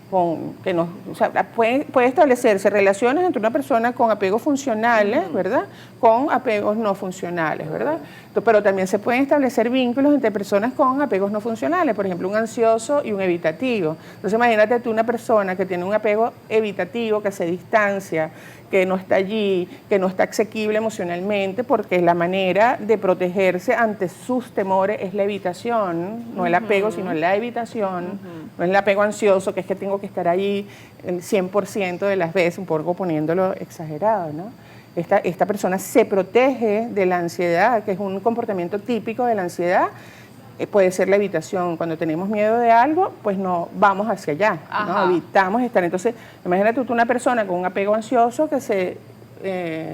puede establecerse relaciones entre una persona con apegos funcionales, ¿verdad?, con apegos no funcionales, ¿verdad? Pero también se pueden establecer vínculos entre personas con apegos no funcionales, por ejemplo, un ansioso y un evitativo. Entonces imagínate tú una persona que tiene un apego evitativo, que se distancia, que no está allí, que no está asequible emocionalmente, porque la manera de protegerse ante sus temores es la evitación, no el apego, sino la evitación, no es el apego ansioso, que es que tengo que estar allí el 100% de las veces, un poco poniéndolo exagerado, ¿no? Esta persona se protege de la ansiedad, que es un comportamiento típico de la ansiedad. Puede ser la evitación. Cuando tenemos miedo de algo, pues no vamos hacia allá, ¿no? Evitamos estar. Entonces, imagínate tú una persona con un apego ansioso que se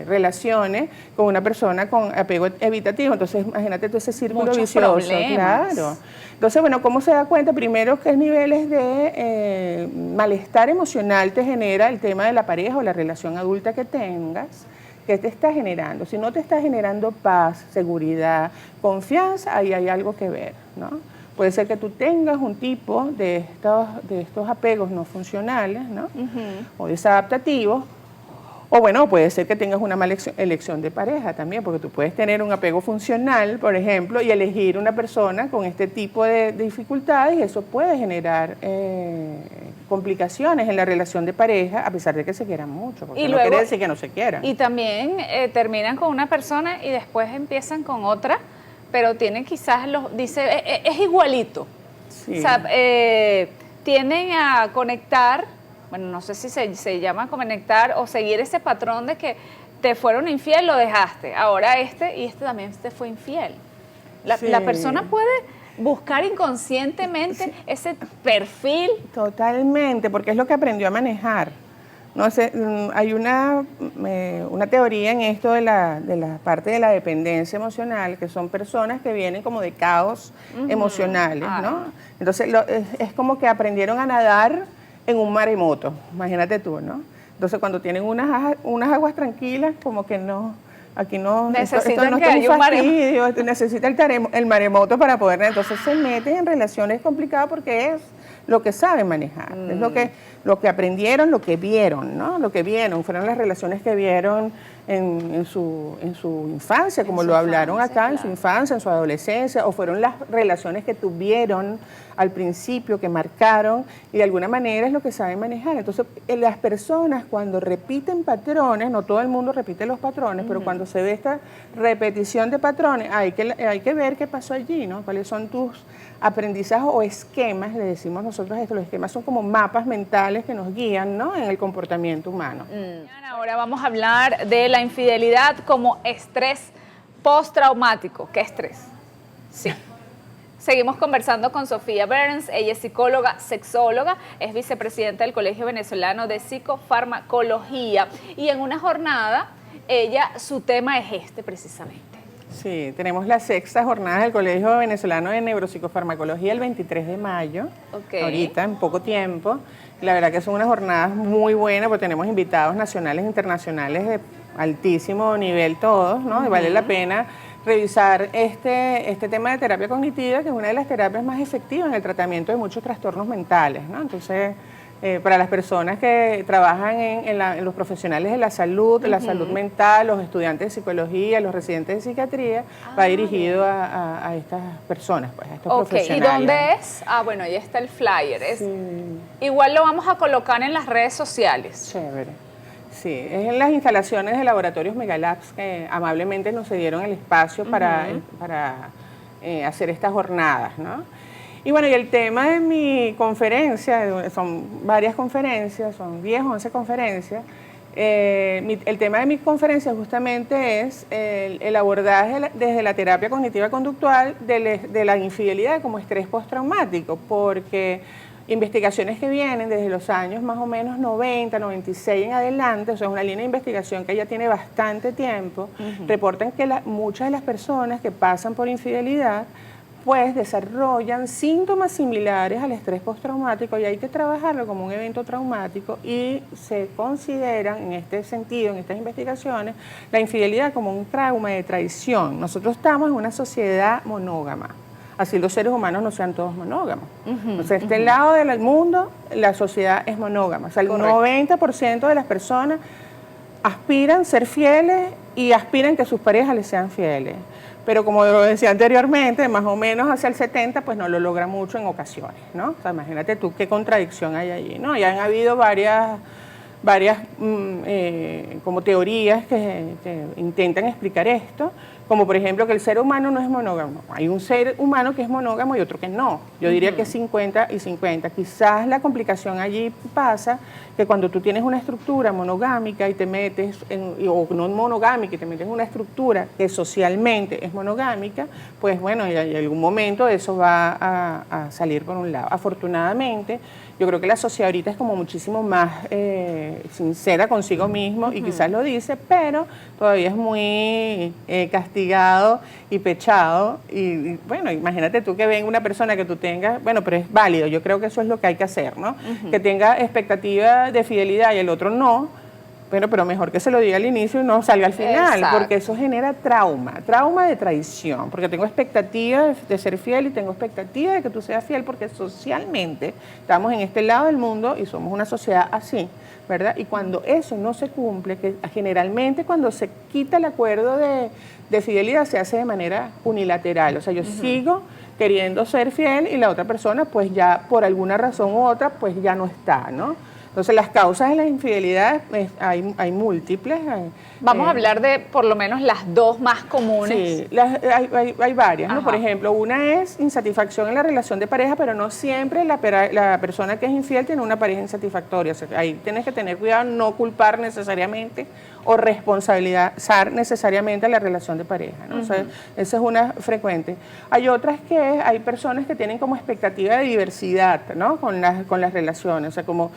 relacione con una persona con apego evitativo. Entonces, imagínate tú ese círculo vicioso. Claro. Entonces, bueno, ¿cómo se da cuenta? Primero, ¿qué niveles de malestar emocional te genera el tema de la pareja o la relación adulta que tengas? ¿Qué te está generando? Si no te está generando paz, seguridad, confianza, ahí hay algo que ver, ¿no? Puede ser que tú tengas un tipo de estos apegos no funcionales, ¿no? O desadaptativos. O bueno, puede ser que tengas una mala elección de pareja también, porque tú puedes tener un apego funcional, por ejemplo, y elegir una persona con este tipo de dificultades, y eso puede generar complicaciones en la relación de pareja, a pesar de que se quieran mucho, porque no quiere decir que no se quieran. Y también terminan con una persona y después empiezan con otra, pero tienen quizás, es igualito. Sí. O sea, tienden a conectar. Bueno, no sé si se llama conectar o seguir ese patrón de que te fueron infiel, lo dejaste. Ahora y este también te fue infiel. La persona puede buscar inconscientemente ese perfil. Totalmente, porque es lo que aprendió a manejar. No sé, hay una teoría en esto de la parte de la dependencia emocional, que son personas que vienen como de caos emocionales, ¿no? Entonces es como que aprendieron a nadar en un maremoto, imagínate tú, ¿no? Entonces cuando tienen unas aguas tranquilas, como que no, aquí no, necesitan esto no que está haya un fastidio, necesita el maremoto para poder, entonces se meten en relaciones complicadas porque es lo que saben manejar, es lo que aprendieron, lo que vieron, ¿no? Lo que vieron, fueron las relaciones que vieron en su infancia, como lo hablaron acá, en su infancia, en su adolescencia, o fueron las relaciones que tuvieron al principio, que marcaron, y de alguna manera es lo que saben manejar. Entonces, las personas cuando repiten patrones, no todo el mundo repite los patrones, pero cuando se ve esta repetición de patrones, hay que ver qué pasó allí, ¿no? Cuáles son tus aprendizajes o esquemas, le decimos nosotros esto, los esquemas son como mapas mentales que nos guían, ¿no?, en el comportamiento humano. Ahora vamos a hablar de la infidelidad como estrés postraumático. ¿Qué estrés? Sí. Seguimos conversando con Sofía Burns, ella es psicóloga, sexóloga, es vicepresidenta del Colegio Venezolano de Psicofarmacología, y en una jornada, su tema es este precisamente. Sí, tenemos la 6ª jornada del Colegio Venezolano de Neuropsicofarmacología el 23 de mayo, ahorita, en poco tiempo. La verdad que son unas jornadas muy buenas, porque tenemos invitados nacionales e internacionales de altísimo nivel todos, ¿no? Y vale la pena revisar este tema de terapia cognitiva, que es una de las terapias más efectivas en el tratamiento de muchos trastornos mentales, ¿no? Entonces, para las personas que trabajan en los profesionales de la salud mental, los estudiantes de psicología, los residentes de psiquiatría, va dirigido a estas personas, pues, a estos profesionales. ¿Y dónde es? Bueno, ahí está el flyer. Igual lo vamos a colocar en las redes sociales. Chévere. Sí, es en las instalaciones de Laboratorios Megalabs, que amablemente nos cedieron el espacio para hacer estas jornadas, ¿no? Y bueno, y el tema de mi conferencia, son varias conferencias, son 10 o 11 conferencias. El tema de mi conferencia justamente es el abordaje desde la terapia cognitiva conductual de la infidelidad como estrés postraumático, porque investigaciones que vienen desde los años más o menos 90, 96 en adelante, o sea, es una línea de investigación que ya tiene bastante tiempo, reportan que muchas de las personas que pasan por infidelidad pues desarrollan síntomas similares al estrés postraumático, y hay que trabajarlo como un evento traumático, y se consideran en este sentido, en estas investigaciones, la infidelidad como un trauma de traición. Nosotros estamos en una sociedad monógama, así los seres humanos no sean todos monógamos. O sea, este lado del mundo, la sociedad es monógama. O sea, el 90% de las personas aspiran a ser fieles y aspiran que sus parejas les sean fieles. Pero como lo decía anteriormente, más o menos hacia el 70%, pues no lo logra mucho en ocasiones, ¿no? O sea, imagínate tú qué contradicción hay allí, ¿no? Ya han habido varias como teorías que intentan explicar esto, como por ejemplo que el ser humano no es monógamo. Hay un ser humano que es monógamo y otro que no. Yo diría que es 50 y 50. Quizás la complicación allí pasa que cuando tú tienes una estructura monogámica y te metes, o no monogámica, y te metes en una estructura que socialmente es monogámica, pues bueno, en algún momento eso va a salir por un lado. Afortunadamente, yo creo que la sociedad ahorita es como muchísimo más sincera consigo mismo, y quizás lo dice, pero todavía es muy castigado y pechado. Y bueno, imagínate tú que venga una persona que tú tengas, bueno, pero es válido, yo creo que eso es lo que hay que hacer, ¿no? Que tenga expectativa de fidelidad y el otro no. Bueno, pero mejor que se lo diga al inicio y no salga al final. Exacto. Porque eso genera trauma de traición, porque tengo expectativa de ser fiel y tengo expectativa de que tú seas fiel, porque socialmente estamos en este lado del mundo y somos una sociedad así, ¿verdad? Y cuando eso no se cumple, que generalmente cuando se quita el acuerdo de fidelidad se hace de manera unilateral, o sea, yo sigo queriendo ser fiel y la otra persona pues ya por alguna razón u otra pues ya no está, ¿no? Entonces, las causas de la infidelidad hay múltiples. Vamos a hablar de por lo menos las dos más comunes. Sí, hay varias, ¿no? Por ejemplo, una es insatisfacción en la relación de pareja, pero no siempre la persona que es infiel tiene una pareja insatisfactoria. O sea, ahí tienes que tener cuidado, no culpar necesariamente o responsabilizar necesariamente a la relación de pareja, ¿no? O sea, esa es una frecuente. Hay otras que hay personas que tienen como expectativa de diversidad, ¿no? Con las relaciones, o sea, como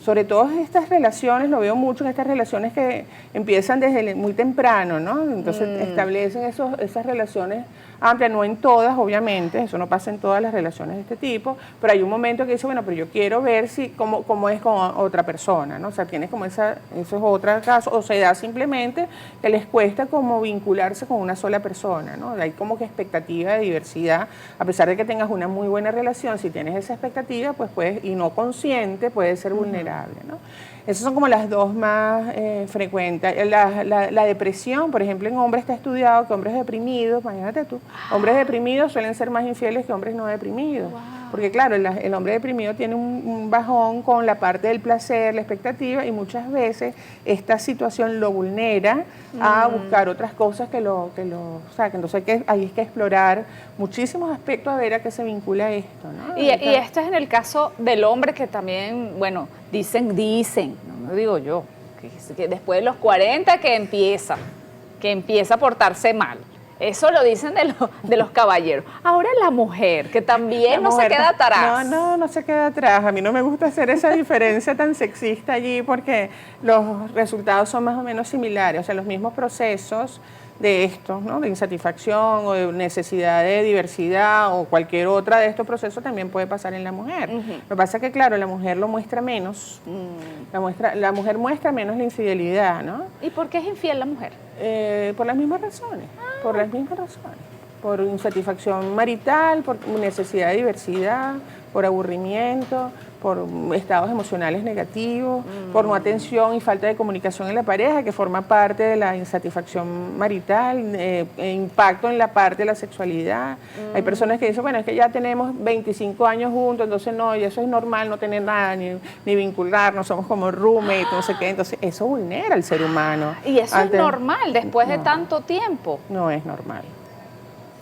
sobre todo estas relaciones, lo veo mucho en estas relaciones que empiezan desde muy temprano, ¿no? Entonces establecen esas relaciones amplias, no en todas, obviamente, eso no pasa en todas las relaciones de este tipo, pero hay un momento que dice, bueno, pero yo quiero ver cómo es con otra persona, ¿no? O sea, tienes como eso es otro caso, o se da simplemente que les cuesta como vincularse con una sola persona, ¿no? Hay como que expectativa de diversidad, a pesar de que tengas una muy buena relación, si tienes esa expectativa, pues puedes, y no consciente, puedes ser vulnerable, ¿no? Esas son como las dos más frecuentes. La depresión, por ejemplo, en hombres está estudiado que hombres deprimidos, imagínate tú, hombres deprimidos suelen ser más infieles que hombres no deprimidos. Wow. Porque claro, el hombre deprimido tiene un bajón con la parte del placer, la expectativa, y muchas veces esta situación lo vulnera a buscar otras cosas que lo saquen. Entonces ahí es que explorar muchísimos aspectos a ver a qué se vincula esto, ¿no? Y esto es en el caso del hombre que también, bueno, dicen, no digo yo, que después de los 40 que empieza a portarse mal. Eso lo dicen de los caballeros. Ahora la mujer, que también no se queda atrás. No se queda atrás. A mí no me gusta hacer esa diferencia tan sexista allí porque los resultados son más o menos similares. O sea, los mismos procesos de esto, ¿no? De insatisfacción o de necesidad de diversidad o cualquier otra de estos procesos también puede pasar en la mujer. Lo que pasa es que, claro, la mujer lo muestra menos. La mujer muestra menos la infidelidad, ¿no? ¿Y por qué es infiel la mujer? Por las mismas razones. Por las mismas razones. Por insatisfacción marital, por necesidad de diversidad, por aburrimiento, por estados emocionales negativos, por no atención y falta de comunicación en la pareja, que forma parte de la insatisfacción marital, impacto en la parte de la sexualidad. Hay personas que dicen, bueno, es que ya tenemos 25 años juntos, entonces no, y eso es normal, no tener nada, ni vincularnos, somos como roommates, no sé qué, entonces eso vulnera al ser humano. Y eso es normal después de tanto tiempo. No es normal.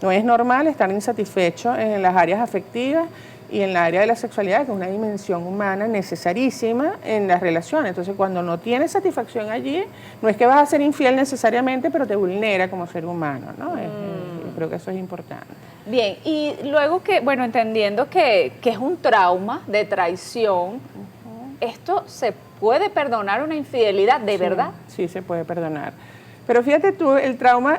No es normal estar insatisfecho en las áreas afectivas y en la área de la sexualidad, que es una dimensión humana necesarísima en las relaciones. Entonces, cuando no tienes satisfacción allí, no es que vas a ser infiel necesariamente, pero te vulnera como ser humano, ¿no? Yo creo que eso es importante. Bien, y luego que, bueno, entendiendo que es un trauma de traición, ¿esto se puede perdonar una infidelidad de verdad? Sí, se puede perdonar. Pero fíjate tú, el trauma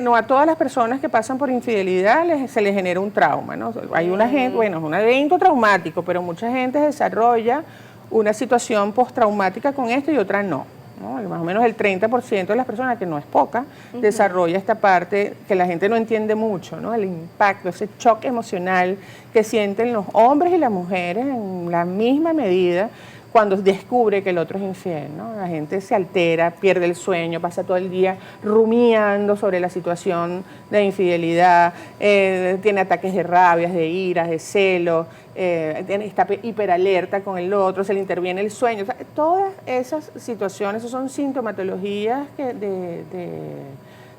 no a todas las personas que pasan por infidelidad se les genera un trauma, ¿no? Hay una gente, bueno, es un evento traumático, pero mucha gente desarrolla una situación postraumática con esto y otra no. Más o menos el 30% de las personas, que no es poca, desarrolla esta parte que la gente no entiende mucho, ¿no? El impacto, ese choque emocional que sienten los hombres y las mujeres en la misma medida cuando descubre que el otro es infiel, ¿no? La gente se altera, pierde el sueño, pasa todo el día rumiando sobre la situación de infidelidad, tiene ataques de rabias, de iras, de celos, está hiperalerta con el otro, se le interviene el sueño. O sea, todas esas situaciones, esas son sintomatologías de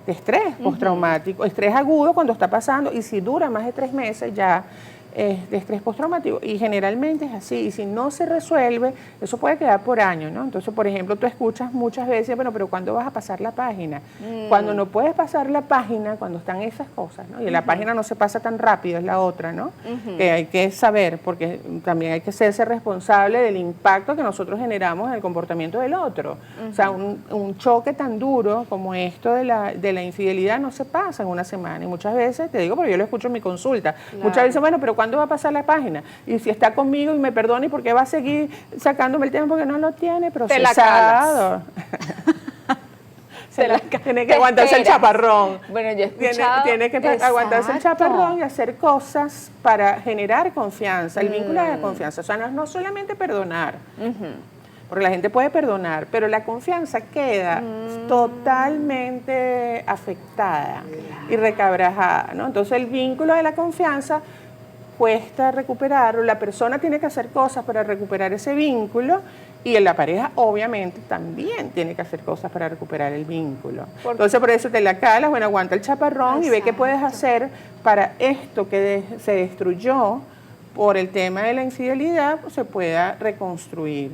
estrés postraumático, estrés agudo cuando está pasando, y si dura más de 3 meses ya de estrés postraumático, y generalmente es así, y si no se resuelve, eso puede quedar por años, ¿no? Entonces, por ejemplo, tú escuchas muchas veces, bueno, pero ¿cuándo vas a pasar la página? Cuando no puedes pasar la página, cuando están esas cosas, ¿no? Y la página no se pasa tan rápido, es la otra, ¿no? Que hay que saber, porque también hay que serse responsable del impacto que nosotros generamos en el comportamiento del otro. O sea, un choque tan duro como esto de la infidelidad no se pasa en una semana, y muchas veces, te digo, porque yo lo escucho en mi consulta, muchas veces, bueno, pero ¿cuándo va a pasar la página? Y si está conmigo y me perdona, ¿y por qué va a seguir sacándome el tema? Porque no lo tiene procesado. Tiene que aguantarse el chaparrón. Bueno, yo he escuchado. Tiene que aguantarse el chaparrón y hacer cosas para generar confianza. El vínculo de la confianza. O sea, no solamente perdonar. Porque la gente puede perdonar, pero la confianza queda totalmente afectada y recabrajada, ¿no? Entonces, el vínculo de la confianza cuesta recuperarlo, la persona tiene que hacer cosas para recuperar ese vínculo, y la pareja obviamente también tiene que hacer cosas para recuperar el vínculo. Entonces por eso te la calas, bueno, aguanta el chaparrón. Exacto. Y ve qué puedes hacer para esto que se destruyó por el tema de la infidelidad, pues se pueda reconstruir.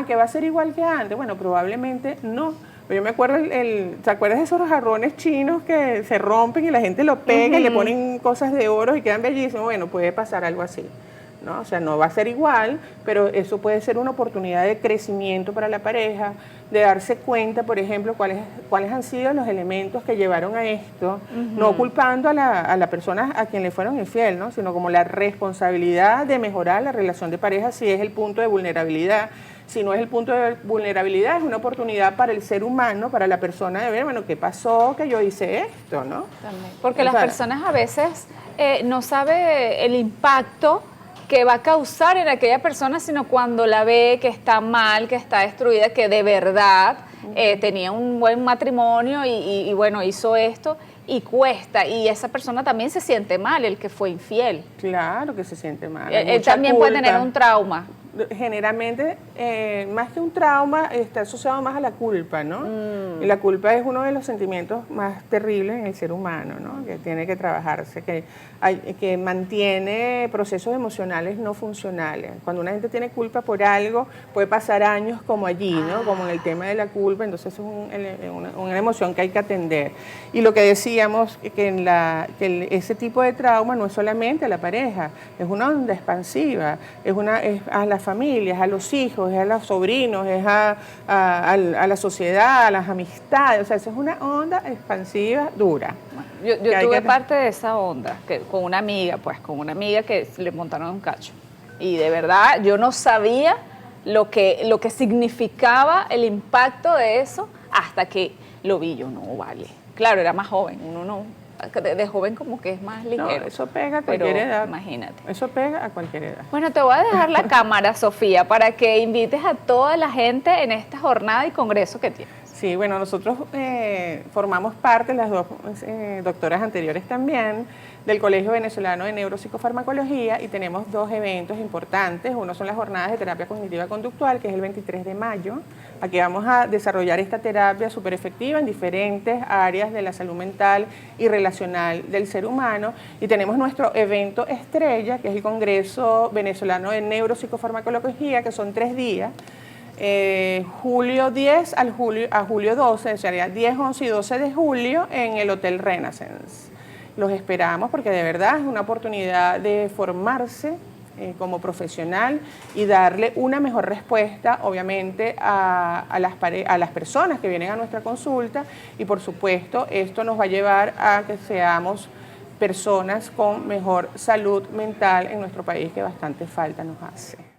¿Que va a ser igual que antes? Bueno, probablemente no. Yo me acuerdo, ¿te acuerdas de esos jarrones chinos que se rompen y la gente lo pega y le ponen cosas de oro y quedan bellísimos? Bueno, puede pasar algo así, ¿no? O sea, no va a ser igual, pero eso puede ser una oportunidad de crecimiento para la pareja, de darse cuenta, por ejemplo, cuáles han sido los elementos que llevaron a esto, no culpando a la persona a quien le fueron infiel, ¿no? Sino como la responsabilidad de mejorar la relación de pareja si es el punto de vulnerabilidad. Si no es el punto de vulnerabilidad, es una oportunidad para el ser humano, para la persona, de ver, bueno, ¿qué pasó que yo hice esto, no? También. Porque las personas a veces no saben el impacto que va a causar en aquella persona, sino cuando la ve que está mal, que está destruida, que de verdad tenía un buen matrimonio y bueno, hizo esto y cuesta, y esa persona también se siente mal, el que fue infiel. Claro que se siente mal. Él también puede tener un trauma. Generalmente, más que un trauma, está asociado más a la culpa, ¿no? Y la culpa es uno de los sentimientos más terribles en el ser humano, ¿no? Que tiene que trabajarse, que mantiene procesos emocionales no funcionales. Cuando una gente tiene culpa por algo, puede pasar años como allí, ¿no? Como en el tema de la culpa, entonces es una emoción que hay que atender. Y lo que decíamos, que ese tipo de trauma no es solamente a la pareja, es una onda expansiva, es a las familias, a los hijos, es a los sobrinos, es a la sociedad, a las amistades, o sea, eso es una onda expansiva dura. Yo tuve parte de esa onda, con una amiga que le montaron un cacho, y de verdad yo no sabía lo que significaba el impacto de eso hasta que lo vi. Yo, no, vale, claro, era más joven, uno no... De joven como que es más ligero. No, eso pega a cualquier edad. Imagínate. Eso pega a cualquier edad. Bueno, te voy a dejar la cámara, Sofía, para que invites a toda la gente en esta jornada y congreso que tienes. Sí, bueno, nosotros formamos parte, las dos doctoras anteriores también, del Colegio Venezolano de Neuropsicofarmacología, y tenemos dos eventos importantes. Uno son las jornadas de terapia cognitiva conductual, que es el 23 de mayo. Aquí vamos a desarrollar esta terapia súper efectiva en diferentes áreas de la salud mental y relacional del ser humano. Y tenemos nuestro evento estrella, que es el Congreso Venezolano de Neuropsicofarmacología, que son 3 días. Julio 10 a julio 12, sería 10, 11 y 12 de julio en el Hotel Renaissance. Los esperamos porque de verdad es una oportunidad de formarse como profesional y darle una mejor respuesta, obviamente, a las personas que vienen a nuestra consulta, y por supuesto esto nos va a llevar a que seamos personas con mejor salud mental en nuestro país, que bastante falta nos hace.